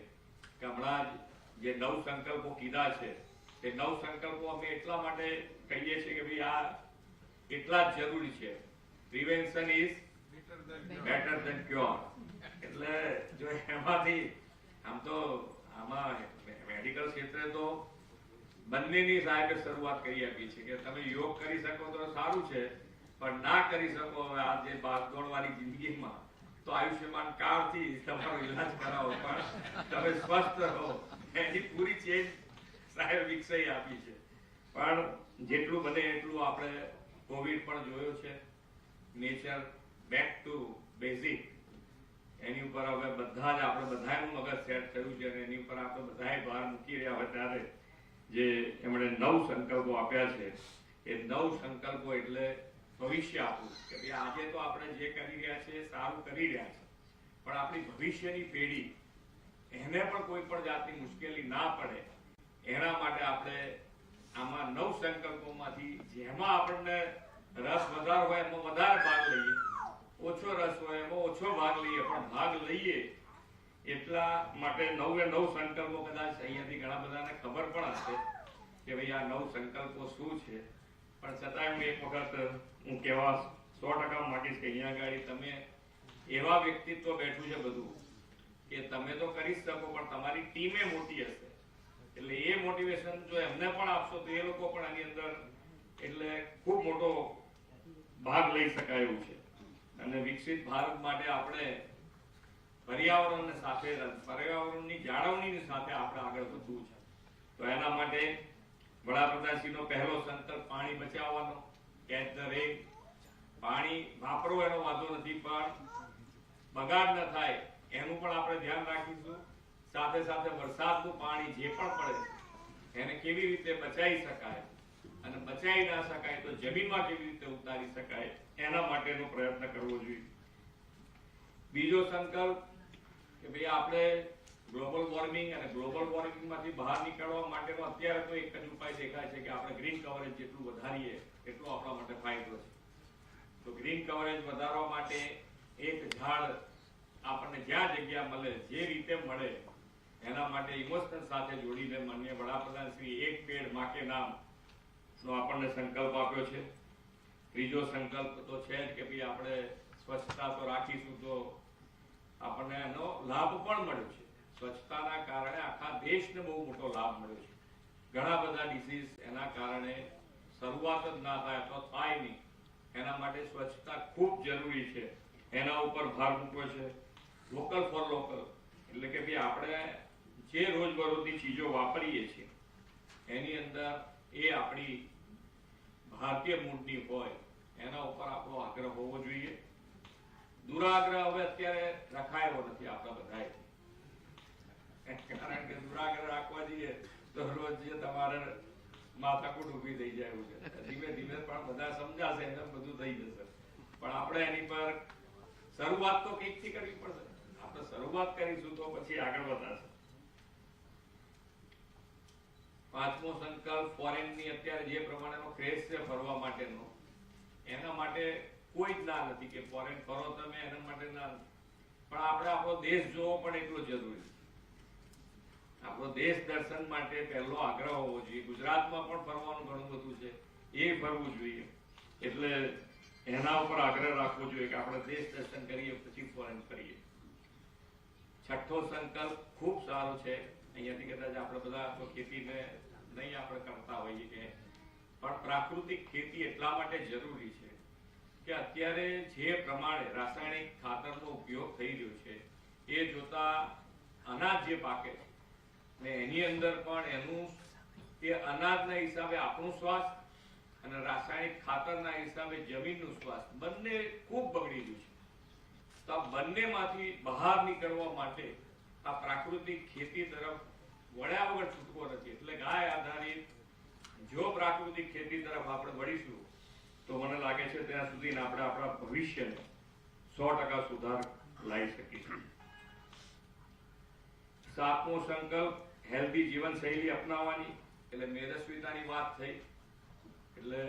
કે હમણાં જે 9 સંકલ્પો કીધા છે તે 9 સંકલ્પો અમે એટલા માટે કહીએ છીએ કે ભાઈ આ એટલા જ જરૂરી છે. Prevention is better than cure. એટલે જો એમાંથી આમ તો આમાં મેડિકલ ક્ષેત્રે તો બંનેની સાહેબે શરૂઆત કરી આપી છે કે તમે યોગ કરી શકો તો સારું છે, પણ ના કરી શકો હવે આ જે ભાગદોડવાળી જિંદગીમાં તો આયુષ્યમાન કાર્ડથી તમારો ઈલાજ કરાવો, પણ તમે સ્વસ્થ રહો એની પૂરી ચેન્જ સાહેબ વિકસાઈ આપી છે. પણ જેટલું બને એટલું આપણે કોવિડ પણ જોયો છે. નેચર બેક ટુ બેઝિક એની ઉપર હવે બધા જ આપણે બધાનું મગજ સેટ થયું છે અને એની ઉપર આપણે બધાએ ભાર મૂકી રહ્યા હોય ત્યારે જે એમણે 9 સંકલ્પો આપ્યા છે એ 9 સંકલ્પો એટલે ભવિષ્ય આપણું કે ભાઈ આજે તો આપણે જે કરી રહ્યા છીએ સારું કરી રહ્યા છે, પણ આપણી ભવિષ્યની પેઢી એને પણ કોઈ પણ જાતની મુશ્કેલી ના પડે એના માટે આપણે આમાં 9 સંકલ્પોમાંથી જેમાં આપણને રસ વધારે હોય એમાં વધારે ભાગ લઈએ, ઓછો રસ હોય એમાં ઓછો ભાગ લઈએ, પણ ભાગ લઈએ એટલા માટે 9 સંકલ્પો કદાચ અહીંયાથી ઘણા બધાને ખબર પણ હશે કે ભાઈ આ 9 સંકલ્પો શું છે, પણ છતાંય હું એક વખત હું કહેવા 100% માંગીશ કે અહીંયા આગળ તમે એવા વ્યક્તિત્વ બેઠું છે બધું કે તમે તો કરી જ શકો પણ તમારી ટીમે મોટી હશે, એટલે એ મોટિવેશન જો એમને પણ આપશો તો એ લોકો પણ આની અંદર એટલે ખૂબ મોટો ભાગ લઈ શકાય એવું છે. અને વિકસિત ભારત માટે આપણે પર્યાવરણની જાળવણીની સાથે આપણે આગળ વધવું છે. તો એના માટે વડાપ્રધાનશ્રીનો પહેલો સંકલ્પ પાણી બચાવવાનો, કેચ ધ રેન. પાણી વાપરો એનો વાંધો નથી, પણ બગાડ ન થાય એનું પણ આપણે ધ્યાન રાખીશું. સાથે સાથે વરસાદનું પાણી જે પણ પડે એને કેવી રીતે બચાવી શકાય અને બચાવી ના શકાય તો જમીનમાં કેવી રીતે ઉતારી શકાય એના માટેનો પ્રયત્ન કરવો જોઈએ. બીજો સંકલ્પ કે ભાઈ આપણે ગ્લોબલ વોર્મિંગ અને ગ્લોબલ વોર્મિંગમાંથી બહાર નીકળવા માટેનો અત્યારે તો એક જ ઉપાય દેખાય છે કે આપણે ગ્રીન કવરેજ જેટલું વધારીએ એટલો આપણા માટે ફાયદો છે. તો ગ્રીન કવરેજ વધારવા માટે એક ઝાડ આપણને જ્યાં જગ્યા મળે જે રીતે મળે એના માટે ઇમોશનલ સાથે જોડીને માનનીય વડાપ્રધાન શ્રી એક પેડ માં કે નામ નો આપણને સંકલ્પ આપ્યો છે. ત્રીજો સંકલ્પ તો છે જ કે ભાઈ આપણે સ્વચ્છતા તો રાખીશું તો આપણને એનો લાભ પણ મળ્યો છે. સ્વચ્છતાના કારણે આખા દેશને બહુ મોટો લાભ મળ્યો છે. ઘણા બધા ડિસીઝ એના કારણે શરૂઆત જ ના થાય તો થાય નહીં, એના માટે સ્વચ્છતા ખૂબ જરૂરી છે. એના ઉપર ભાર મૂક્યો છે. લોકલ ફોર લોકલ એટલે કે ભાઈ આપણે જે રોજબરોજની ચીજો વાપરીએ છીએ એની અંદર એ આપણી ભારતીય મૂળની હોય એના ઉપર આપણો આગ્રહ હોવો જોઈએ. દુરાગ્રહ હવે અત્યારે રખાયો નથી આપણા બધાએ, કારણ કે દુરાગ્રહ રાખવા જઈએ તો રોજ જે તમારે માથાકૂટ ઊભી થઈ જાય એવું છે. ધીમે ધીમે પણ બધા સમજાશે એને બધું થઈ જશે, પણ આપણે એની પર શરૂઆત તો કંઈકથી કરવી પડશે. આપણે શરૂઆત કરીશું તો પછી આગળ વધાશે. પાંચમો સંકલ્પ ફોરેનની અત્યારે જે પ્રમાણેનો ક્રેઝ છે ફરવા માટેનો, એના માટે કોઈ જ ના નથી કે ફોરેન ફરો તમે, એના માટે ના, પણ આપણે આપણો દેશ જોવો પણ એટલો જરૂરી છે. આપણો દેશ દર્શન માટે પહેલો આગ્રહ હોવો જોઈએ. ગુજરાતમાં પણ ફરવાનું ઘણું બધું છે, એ ફરવું જોઈએ. એટલે એના ઉપર આગ્રહ રાખવો જોઈએ કે આપણે દેશ દર્શન કરીએ પછી ફોરેન ફરીએ. છઠ્ઠો સંકલ્પ ખૂબ સારો છે. અહીંયાથી કદાચ આપણે બધા તો ખેતીને નહીં આપણે કરતા હોઈએ કે, પણ પ્રાકૃતિક ખેતી એટલા માટે જરૂરી છે કે અત્યારે જે પ્રમાણે રાસાયણિક ખાતરનો ઉપયોગ થઈ રહ્યો છે એ જોતા અનાજ જે પાકે છે ને એની અંદર પણ એનું એ અનાજના હિસાબે આપણું સ્વાસ્થ્ય અને રાસાયણિક ખાતરના હિસાબે જમીનનું સ્વાસ્થ્ય બંને ખૂબ બગડી રહ્યું છે. તો આ બંનેમાંથી બહાર નીકળવા માટે આ પ્રાકૃતિક ખેતી તરફ વળ્યા વગર છૂટકો નથી. એટલે ગાય આધારિત જો પ્રાકૃતિક ખેતી તરફ આપણે વળીશું તો મને લાગે છે ત્યાં સુધી આપણે આપણા ભવિષ્યને 100% સુધાર લાવી શકીશું. સાતમો સંકલ્પ હેલ્ધી જીવનશૈલી અપનાવવાની. એટલે મેદસ્વીતાની વાત થઈ એટલે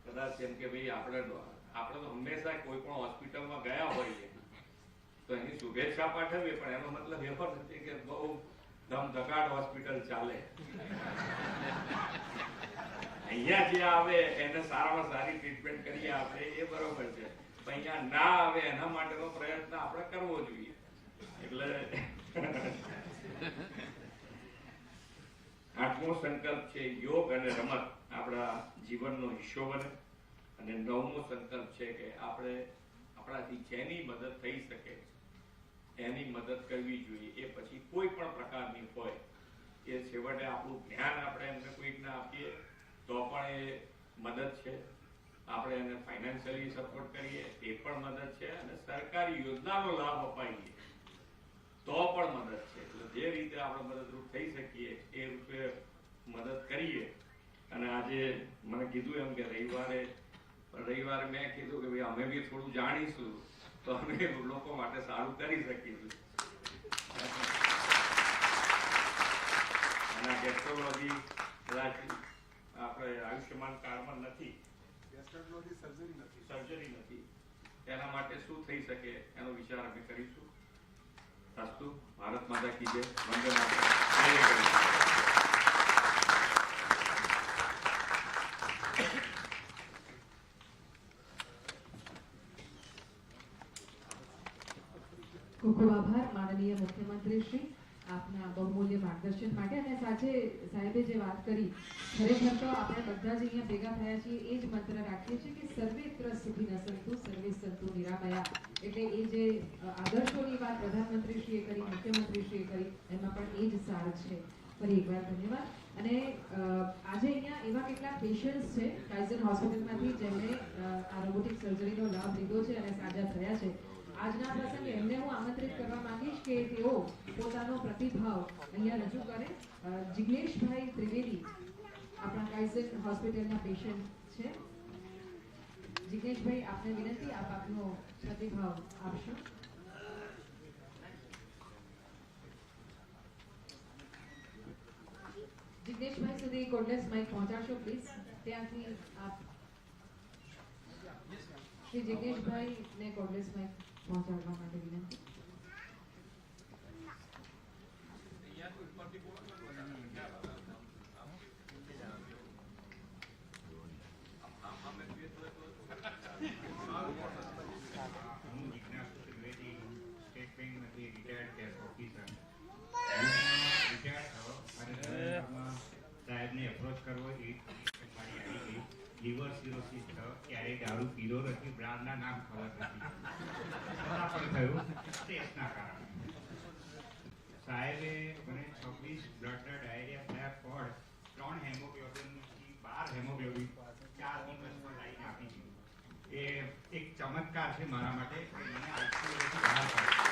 કદાચ એમ કે ભાઈ આપણે તો હંમેશા કોઈ પણ હોસ્પિટલમાં ગયા હોઈએ તો એની શુભેચ્છા પાઠવીએ, પણ એનો મતલબ એવો નથી કે બહુ ધમધકાટ હોસ્પિટલ ચાલે. અહીંયા જે આવે એને સારામાં સારી ટ્રીટમેન્ટ કરીએ આપણે, એ બરોબર છે. પણ અહીંયા ના આવે એના માટેનો પ્રયત્ન આપણે કરવો જોઈએ. એટલે આઠમો સંકલ્પ છે યોગ અને રમત આપણા જીવનનો હિસ્સો બને. અને નવમો સંકલ્પ છે કે આપણે આપણાથી જેની મદદ થઈ શકે એની મદદ કરવી જોઈએ. એ પછી કોઈ પણ પ્રકારની હોય, એ છેવટે આપણું ધ્યાન આપણે એમને કોઈકને આપીએ તો પણ એ મદદ છે. આપણે એને ફાઇનાન્શિયલી સપોર્ટ કરીએ એ પણ મદદ છે. અને સરકારી યોજનાનો લાભ અપાઈએ તો પણ મદદ છે. એટલે જે રીતે આપણે મદદરૂપ થઈ શકીએ એ રૂપે મદદ કરીએ. અને આજે મને કીધું એમ કે રવિવારે મેં કીધું કે ભાઈ અમે બી થોડું જાણીશું તો અમે લોકો માટે સારું કરી શકીશું. અને ટેકનોલોજી કદાચ આપણે આયુષ્યમાન કાર્ડમાં નથી, સર્જરી નથી, તેના માટે શું થઈ શકે એનો વિચાર અમે કરીશું. અસ્તુ. ભારત માતા કી જય. વંદે માતરમ. ખૂબ ખૂબ આભાર માનનીય મુખ્યમંત્રી શ્રી આપના બહુમૂલ્ય માર્ગદર્શન માટે. અને સાથે સાહેબે જે વાત કરી, ખરેખર તો આપણે બધા જ અહીંયા ભેગા થયા છીએ એ જ મંત્ર રાખીએ છીએ કે સર્વેત્ર સુખી ન સંતુ સર્વે સંતુ નિરામયા. એટલે એ જે આદર્શોની વાત પ્રધાનમંત્રીશ્રીએ કરી, મુખ્યમંત્રીશ્રીએ કરી, એમાં પણ એ જ સાર છે. ફરી એકવાર ધન્યવાદ. અને આજે અહીંયા એવા કેટલાક પેશન્ટ્સ છે કાઇઝર હોસ્પિટલમાંથી જેમણે આ રોબોટિક સર્જરીનો લાભ લીધો છે અને સાજા થયા છે. આજના પ્રસંગે એમને હું આમંત્રિત કરવા માંગીશ કે તેઓ પોતાનો પ્રતિભાવ અહીંયા રજૂ કરે. જિગ્નેશભાઈ ત્રિવેદી આપણા કાઇઝર હોસ્પિટલના પેશન્ટ છે. જિગ્નેશભાઈ, આપને વિનંતી, આપ આપનો પ્રતિભાવ આપશો. જિગ્નેશભાઈ સુધી કોર્ડલેસ માઇક પહોંચાડશો પ્લીઝ. ત્યાંથી આપ શ્રી જિગ્નેશભાઈ ને કોર્ડલેસ માઇક પહોંચાડવા માટે વિનંતી. સાહેબને એપ્રોચ કરવો એ લિવર સિરોસિસ ક્યારેય દારૂ પીધો નથી, બ્રાન્ડના નામ ખબર નથી, છતાં પણ થયું સ્ટ્રેસના કારણે. સાહેબે મને 26 બ્લડ ડાયરિયા થયા પર 3 હેમોગ્લોબિનથી 12 હેમોગ્લોબિન 4 દિવસમાં લાઈને આપી દીધું. એ એક ચમત્કાર છે મારા માટે કે મને આઈસીયુથી બહાર કાઢ્યો.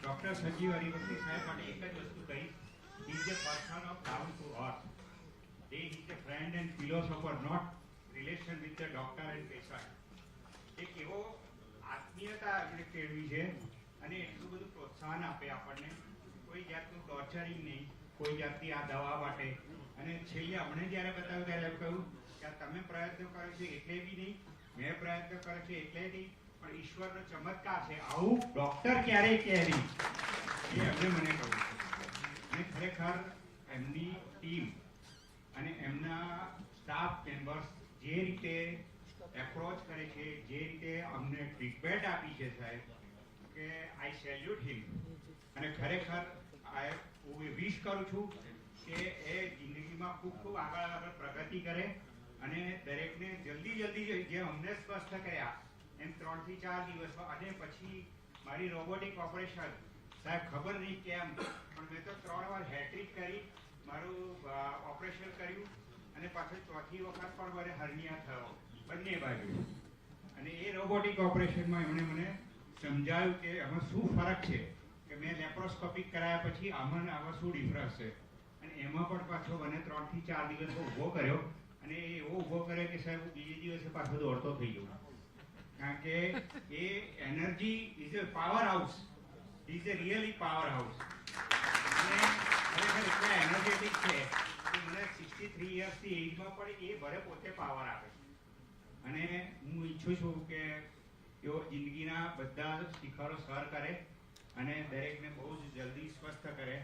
ડૉક્ટર સંજીવ હરિવંશી સાહેબ માટે એક જ વસ્તુ કહીશ, he is a person of down to earth. He is a friend and philosopher, not relation with the doctor and patient. એક એવો આત્મીયતા આપણે કેળવી છે અને એટલું બધું પ્રોત્સાહન આપે આપણને, કોઈ જાતનું ટોર્ચરિંગ નહીં, કોઈ જાતની આ દવા માટે. અને છેલ્લે અમને જ્યારે બતાવ્યું ત્યારે એમ કહ્યું કે તમે પ્રયત્નો કરો છો એટલે બી નહીં, મેં પ્રયત્ન કર્યો છે એટલે નહીં, પણ ઈશ્વરનો ચમત્કાર છે, આવું ડૉક્ટર ક્યારેય કહે નહીં, એ એમણે મને કહ્યું છે. અને ખરેખર એમની ટીમ અને એમના સ્ટાફ મેમ્બર્સ જે રીતે એપ્રોચ કરે છે, જે રીતે અમને ટ્રીટમેન્ટ આપી છે સાહેબ, કે આઈ સેલ્યુટ હિમ. અને ખરેખર હું વિશ કરું છું કે એ જિંદગીમાં ખૂબ ખૂબ આગળ પ્રગતિ કરે અને દરેકને જલ્દી જે અમને સ્વસ્થ કર્યા એમ 3 થી 4 દિવસમાં. અને પછી મારી રોબોટિક ઓપરેશન સાહેબ ખબર નહીં કેમ પણ મેં તો 3 વાર હેટ્રિક કરી, મારું ઓપરેશન કર્યું અને પાછળ 4થી વખત પણ મને હર્નિયા થયો બંને બાજુ. અને એ રોબોટિક ઓપરેશનમાં એમણે મને સમજાવ્યું કે આમાં શું ફરક છે, કે મેં લેપ્રોસ્કોપિક કરાયા પછી આમાં શું ડિફરન્સ છે. અને એમાં પણ પાછો મને 3 થી 4 દિવસ ઊભો કર્યો અને એવો ઊભો કર્યો કે સાહેબ બીજે દિવસે પાછો દોડતો થઈ ગયો. કારણ કે એ energy is a power house, is a really power house. અને ખરેખર એટલા એનર્જેટિક છે કે મને 63 યર્સની એજમાં પણ એ ભલે પોતે પાવર આપે. અને હું ઈચ્છું છું કે તેઓ જિંદગીના બધા શિખરો સર કરે અને દરેકને બહુ જ જલ્દી સ્વસ્થ કરે.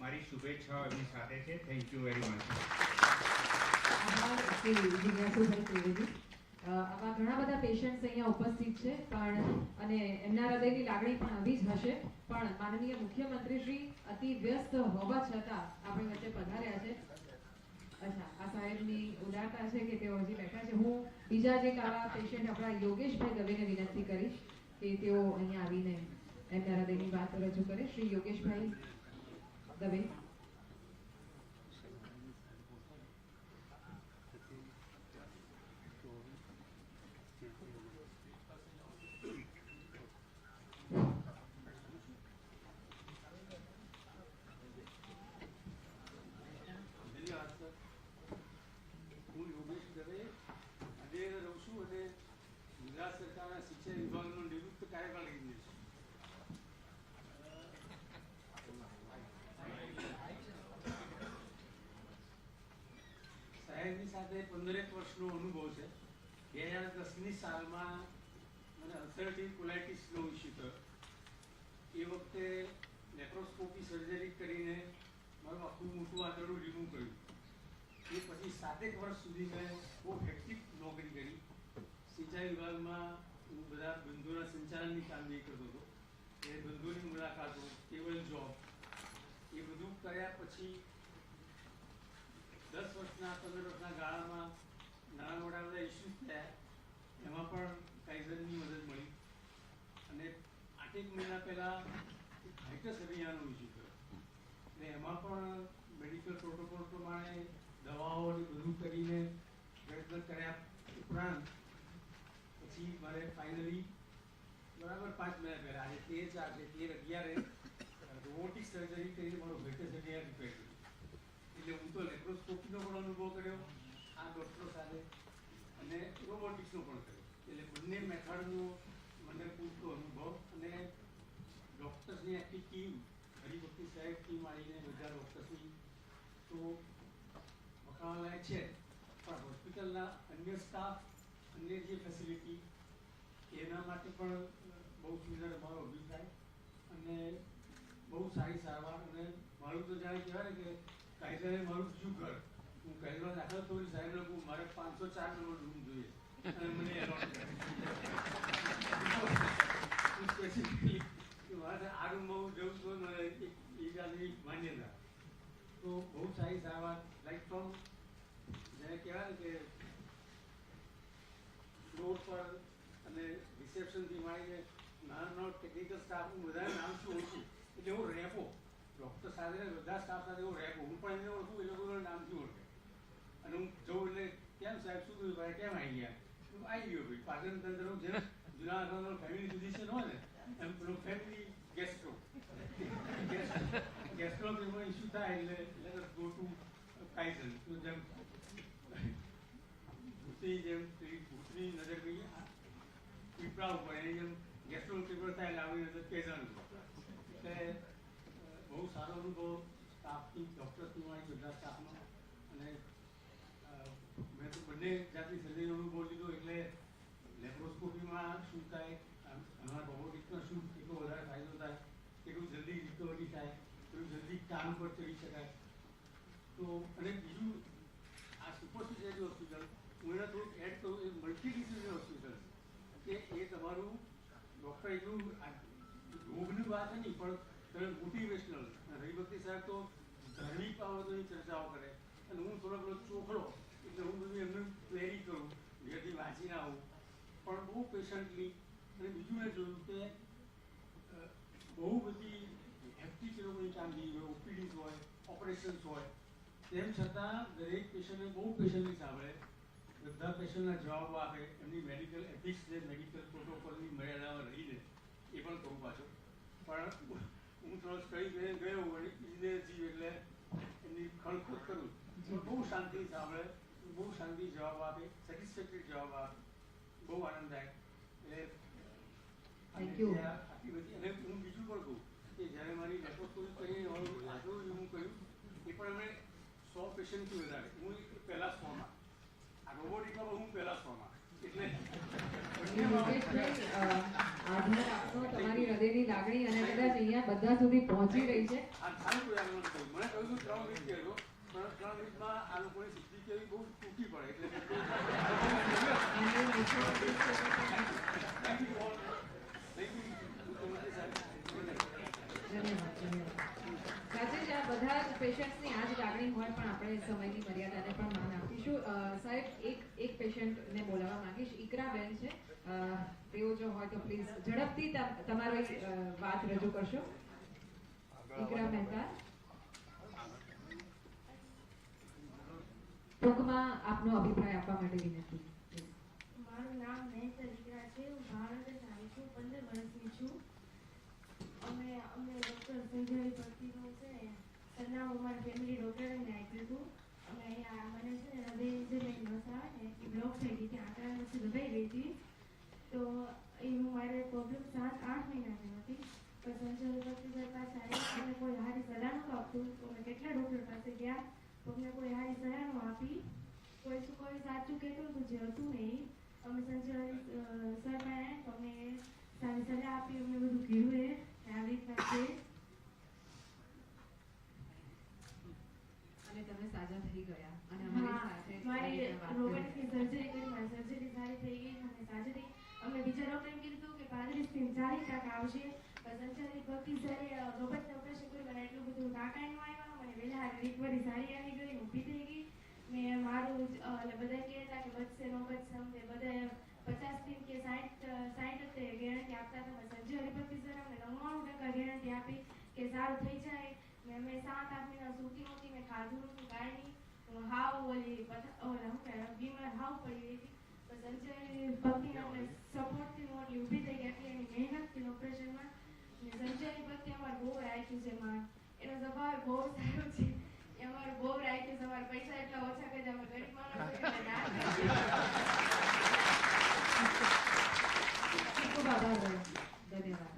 મારી શુભેચ્છાઓ એમની સાથે છે. Thank you very much. આભાર શ્રી જિજ્ઞાસુભાઈ ત્રિવેદી. આવા ઘણા બધા પેશન્ટ્સ અહીંયા ઉપસ્થિત છે પણ અને એમના હૃદયની લાગણી પણ આવી જ હશે. પણ માનનીય મુખ્યમંત્રી શ્રી અતિ વ્યસ્ત હોવા છતાં આપણી વચ્ચે પધાર્યા છે. અચ્છા, આ સાહેબની ઉદારતા છે કે તેઓ હજી બેઠા છે. હું બીજા જે આવા પેશન્ટ આપણા યોગેશભાઈ દવેને વિનંતી કરીશ કે તેઓ અહીંયા આવીને એમના હૃદયની વાત રજૂ કરે. શ્રી યોગેશભાઈ દવે. છે વિભાગનો નિવૃત્ત કાર્યકાળ લઈ જઈશ. સાહેબની સાથે 15 વર્ષનો અનુભવ છે. 2010ની સાલમાં મને અલ્સરેટિવ કોલાઇટિસનો ઇસ્યુ થયો. એ વખતે લેપ્રોસ્કોપી સર્જરી કરીને મારું આખું મોટું આંતરડું રિમૂવ કર્યું. એ પછી 7 વર્ષ સુધી મેં બહુ હેક્ટિક નોકરી કરી. સિંચાઈ વિભાગમાં હું બધા બંધોના સંચાલનની કામગીરી કરતો હતો. એ બંધોની મુલાકાતો, ટેબલ જોબ, એ બધું કર્યા પછી 10 વર્ષના 15 વર્ષના ગાળામાં નાના મોટા બધા ઇસ્યુઝ થયા. એમાં પણ કાયદરની મદદ મળી અને 8 મહિના પહેલાં હાઇટસ અભિયાનનો ઇસ્યુ થયો. અને એમાં પણ મેડિકલ પ્રોટોકોલ પ્રમાણે દવાઓ અને બધું કરીને પ્રયત્ન કર્યા ઉપરાંત પછી મારે ફાઇનલી બરાબર 5 મહિના પહેલાં, આજે 13/4 રોબોટિક સર્જરી કરીને મારો હાઇટસ અભિયાન રિપેર કર્યું. એટલે હું તો લેપ્રોસ્કોપીનો પણ અનુભવ કર્યો આ ડૉક્ટરો સાથે અને રોબોટિક્સનો પણ કર્યો. એટલે બંને મેથડનો મને પૂરતો અનુભવ અને ડૉક્ટર્સની આખી ટીમ, હરિભક્તિ સાહેબ ટીમ આવીને બધા ડૉક્ટર્સની તો વખાણલાયક છે, પણ હોસ્પિટલના અન્ય સ્ટાફ, અન્ય જે ફેસિલિટી એના માટે પણ બહુ સુંદર મારો અભિપ્રાય અને બહુ સારી સારવાર. અને મારું તો જાણે કહેવાય ને કે કાયદાને મારું બીજું ઘર. હું પહેલો દાખલ થયું સાહેબ લોકો મારે 504 નંબર રૂમ જોઈએ અને મને એલોટ કરે. સ્પેસિફિકલી મારે આ રૂમમાં હું જઉં છું મને એક જાતની માન્યતા. તો બહુ સારી સારવાર, લાઈક ફ્રોમ જેને કહેવાય ને કે ફ્લોર પર અને રિસેપ્શનથી માંડીને નાનો ટેકનિકલ સ્ટાફ, હું બધાને નામથી ઓળખું. એટલે હું રેપો ડૉક્ટર સાથે બધા સ્ટાફ સાથે હું રેપો. હું પણ એને ઓળખું, એ લોકોના નામથી ઓળખે. અને હું જઉં એટલે કેમ સાહેબ શું થયું ભાઈ, કેમ આવી ગયા? હું આવી ગયો ભાઈ. પાચન તંત્રનું જેમ જૂના ફેમિલી ફિઝિશિયન હોય ને એમ પેલું ફેમિલી ગેસ્ટ્રો એમાં ઇસ્યુ થાય એટલે let us go to Kaizen. તો જેમ ભૂતની ભૂતની નજર કહીએ પીપળા ઉપર, એની જેમ ગેસ્ટ્રો પીપળ થાય એટલે આવી નજર કેઝન. એટલે બહુ સારો અનુભવ સ્ટાફથી, ડૉક્ટર્સથી મારી બધા સ્ટાફનો. અને મેં તો બંને જાતની સર્જરીનો અનુભવ લીધો. એટલે લેપ્રોસ્કોપીમાં શું થાય, હમણાં રોબોટિક્સમાં શું કેટલો વધારે ફાયદો થાય, કેટલું જલ્દી રિકવરી થાય, કેટલું જલ્દી કામ પર ચડી શકાય. તો અને બીજું આ સુપર સ્પેશિયાલિટી હોસ્પિટલ, હું એને થોડુંક એડ કરું, એ મલ્ટી ડિસિઝનરી હોસ્પિટલ કે એ તમારું ડૉક્ટર એટલું રોગની વાત નહીં પણ તમે મોટિવેશનલ. હરિભક્તિ સાહેબ તો ધાર્મિક બાબતોની ચર્ચાઓ કરે અને હું થોડો પેલો ચોખડો, એટલે હું બધું એમને ક્વેરી કરું, ઘેરથી વાંચીને આવું પણ બહુ પેશન્ટલી. અને બીજું મેં જોયું કે બહુ બધી હેક્ટિક લોકોની કામગીરી હોય, ઓપીડીઝ હોય, ઓપરેશન્સ હોય, તેમ છતાં દરેક પેશન્ટને બહુ પેશન્ટલી સાંભળે, બધા પેશન્ટના જવાબો આપે, એમની મેડિકલ એથિક્સ જે મેડિકલ પ્રોટોકોલની મર્યાદામાં રહીને એ પણ કહું પાછું. પણ હું થોડો સ્ટડી ગયો અને ઇજનેરજી એટલે એમની ખણખોદ કરું પણ બહુ શાંતિથી સાંભળે, બહુ શાંતિથી જવાબ આપે, સેટિસ્ફેક્ટરી જવાબ આપે, બહુ આનંદ થાય. એટલે આટલી બધી. અને હું બીજું પણ કહું કે જ્યારે મારી લેપ્રોસ્કોપી કરી આટલું રિમૂવ કર્યું એ પણ અમે 100 પેશન્ટથી વધારે. હું પહેલા 100માં, આ રોબોટિકમાં હું પહેલા 100માં. એટલે આજનો આપનો તમારી હૃદયની લાગણી અને કદાચ અહીંયા બધા સુધી પહોંચી રહી છે. આ સારું કોઈ આગળ નથી કહ્યું. મને કહ્યું 3 મિનિટ કહેલો પણ 3 મિનિટમાં આ લોકોની સિદ્ધિ કેવી બહુ ટૂંકી પડે. એટલે સાથે જ આ બધા જ પેશન્ટ્સની આ જ લાગણી હોય પણ આપણે સમયની મર્યાદાને પણ માન આપીશું. સાહેબ એક પેશન્ટને બોલાવવા માંગીશ. ઇકરાબેન છે, તેઓ જો હોય તો પ્લીઝ ઝડપથી તમારી વાત રજૂ કરશો. ઇકરા મહેતા, ટૂંકમાં આપનો અભિપ્રાય આપવા માટે વિનંતી. મારું નામ મહેતા ઇકરા છે. હું ભાવનગર આવી છું. 15 વર્ષની છું. અમે ડૉક્ટર સંજય ભક્તિનું છે સરનામું અમારા ફેમિલી ડૉક્ટરે આપ્યું હતું. અમે અહીંયા મને છે ને હૃદયની જે મેં નસ આવે ને એ બ્લોક થઈ ગઈ હતી, આંકડા નસ દબાઈ ગઈ હતી. તો એવું મારે પ્રોબ્લેમ 7-8 મહિનાની હતી. પણ સંજય પતિસર પાસે આવી અને કોઈ સારી સલાહ નહોતું આપતું. તો મેં કેટલા ડૉક્ટર પાસે ગયા તો અમને કોઈ સારી સલાહ ન આપી. કોઈ સાચું કહેતું હતું જે હતું ને એ. અમે સંજય સર પાસે તો અમને સારી સલાહ આપી, અમને બધું કીધું એ આવી રીતના છે. અને તમે સાજા થઈ ગયા અને અમારી સાથે મારી વાત રોબોટિકની સર્જરી કરી, મારી સર્જરી સારી થઈ ગઈ અને સાજી થઈ. અમે બીજા ડૉક્ટરે કીધું કે 35-40% આવશે. પણ સંજય ભક્તિ સરે રોબોટને ઓપરેશન કર્યું અને એટલું બધું તાકાઈ ન આવ્યા. મને વહેલા રિકવરી સારી આવી ગઈ, ઊભી થઈ ગઈ. મેં મારું બધા કહેતા કે બચશે ન બચશે, અમને બધા 50 કે 60 ગેરંટી આપતા હતા. સંજય હરિભક્તિ સર અમને 99% ગેરંટી આપી કે સારું થઈ જાય. મેં 7-8 મહિના સૂતી નહોતી, મેં ખાધું નહોતું, કાંઈ નહીં. હું હાવ બીમાર હાવ પડી ગઈ હતી. તો સંજય ભક્તિને અમને સપોર્ટથી હું એટલી ઊભી થઈ ગઈ હતી એની મહેનતથી ઓપરેશનમાં. સંજય ભક્તિ અમારે બહુ રાખ્યું છે માં, એનો સ્વભાવ બહુ સારો છે. એ અમારે બહુ રાખ્યું છે. અમારા પૈસા એટલા ઓછા કે અમે ગરીબ માણસો એટલે ના ખૂબ આભાર બેન. ધન્યવાદ.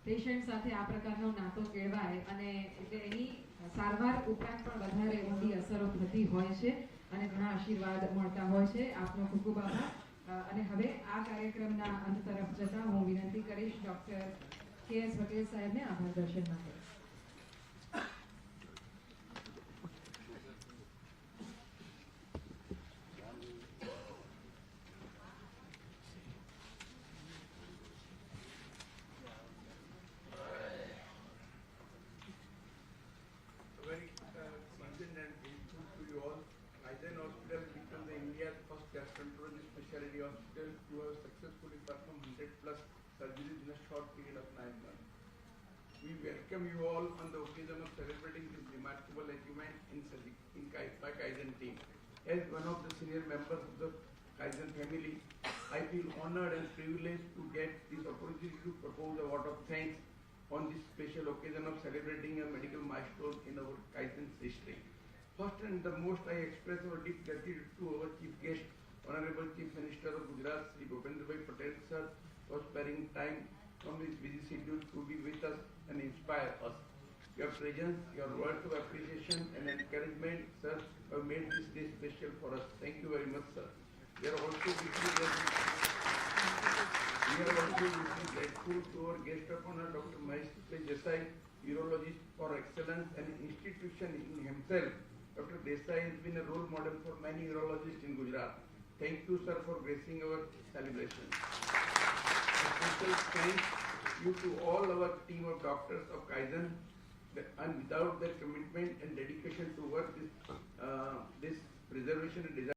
પેશન્ટ સાથે આ પ્રકારનો નાતો કેળવાય અને એટલે એની સારવાર ઉપરાંત પણ વધારે ઊંડી અસરો થતી હોય છે અને ઘણા આશીર્વાદ મળતા હોય છે. આપનો ખૂબ ખૂબ આભાર. અને હવે આ કાર્યક્રમના અંત તરફ જતા હું વિનંતી કરીશ ડૉક્ટર KS પટેલ સાહેબને આભાર દર્શન માટે. Very concerned and grateful to you all. Kaizen Hospital became the India's first gastroenterology specialty hospital to have successfully performed 100+ surgeries in a short period of 9 months. We welcome you all on the occasion of celebrating this remarkable achievement by Kaizen team. As one of the senior members of the Kaizen family, I feel honored and privileged to get this opportunity to propose a vote of thanks on this special occasion of celebrating a medical milestone in our Kaizen's history. First and the most, I express our deep gratitude to our chief guest, Honorable Chief Minister of Gujarat, Shri Bhupendrabhai Patel sir, for sparing time from his busy schedule to be with us and inspire us. Your presence, your words of appreciation and encouragement, sir, have made this day special for us. Thank you very much, sir. We are also deeply grateful to our guest of honor, Dr. Mahesh Desai, urologist for excellence and institution in himself. Dr. Desai has been a role model for many urologists in Gujarat. Thank you, sir, for gracing our celebration. A special thanks you to all our team of doctors of Kaizen, and without their commitment and dedication to work this preservation and design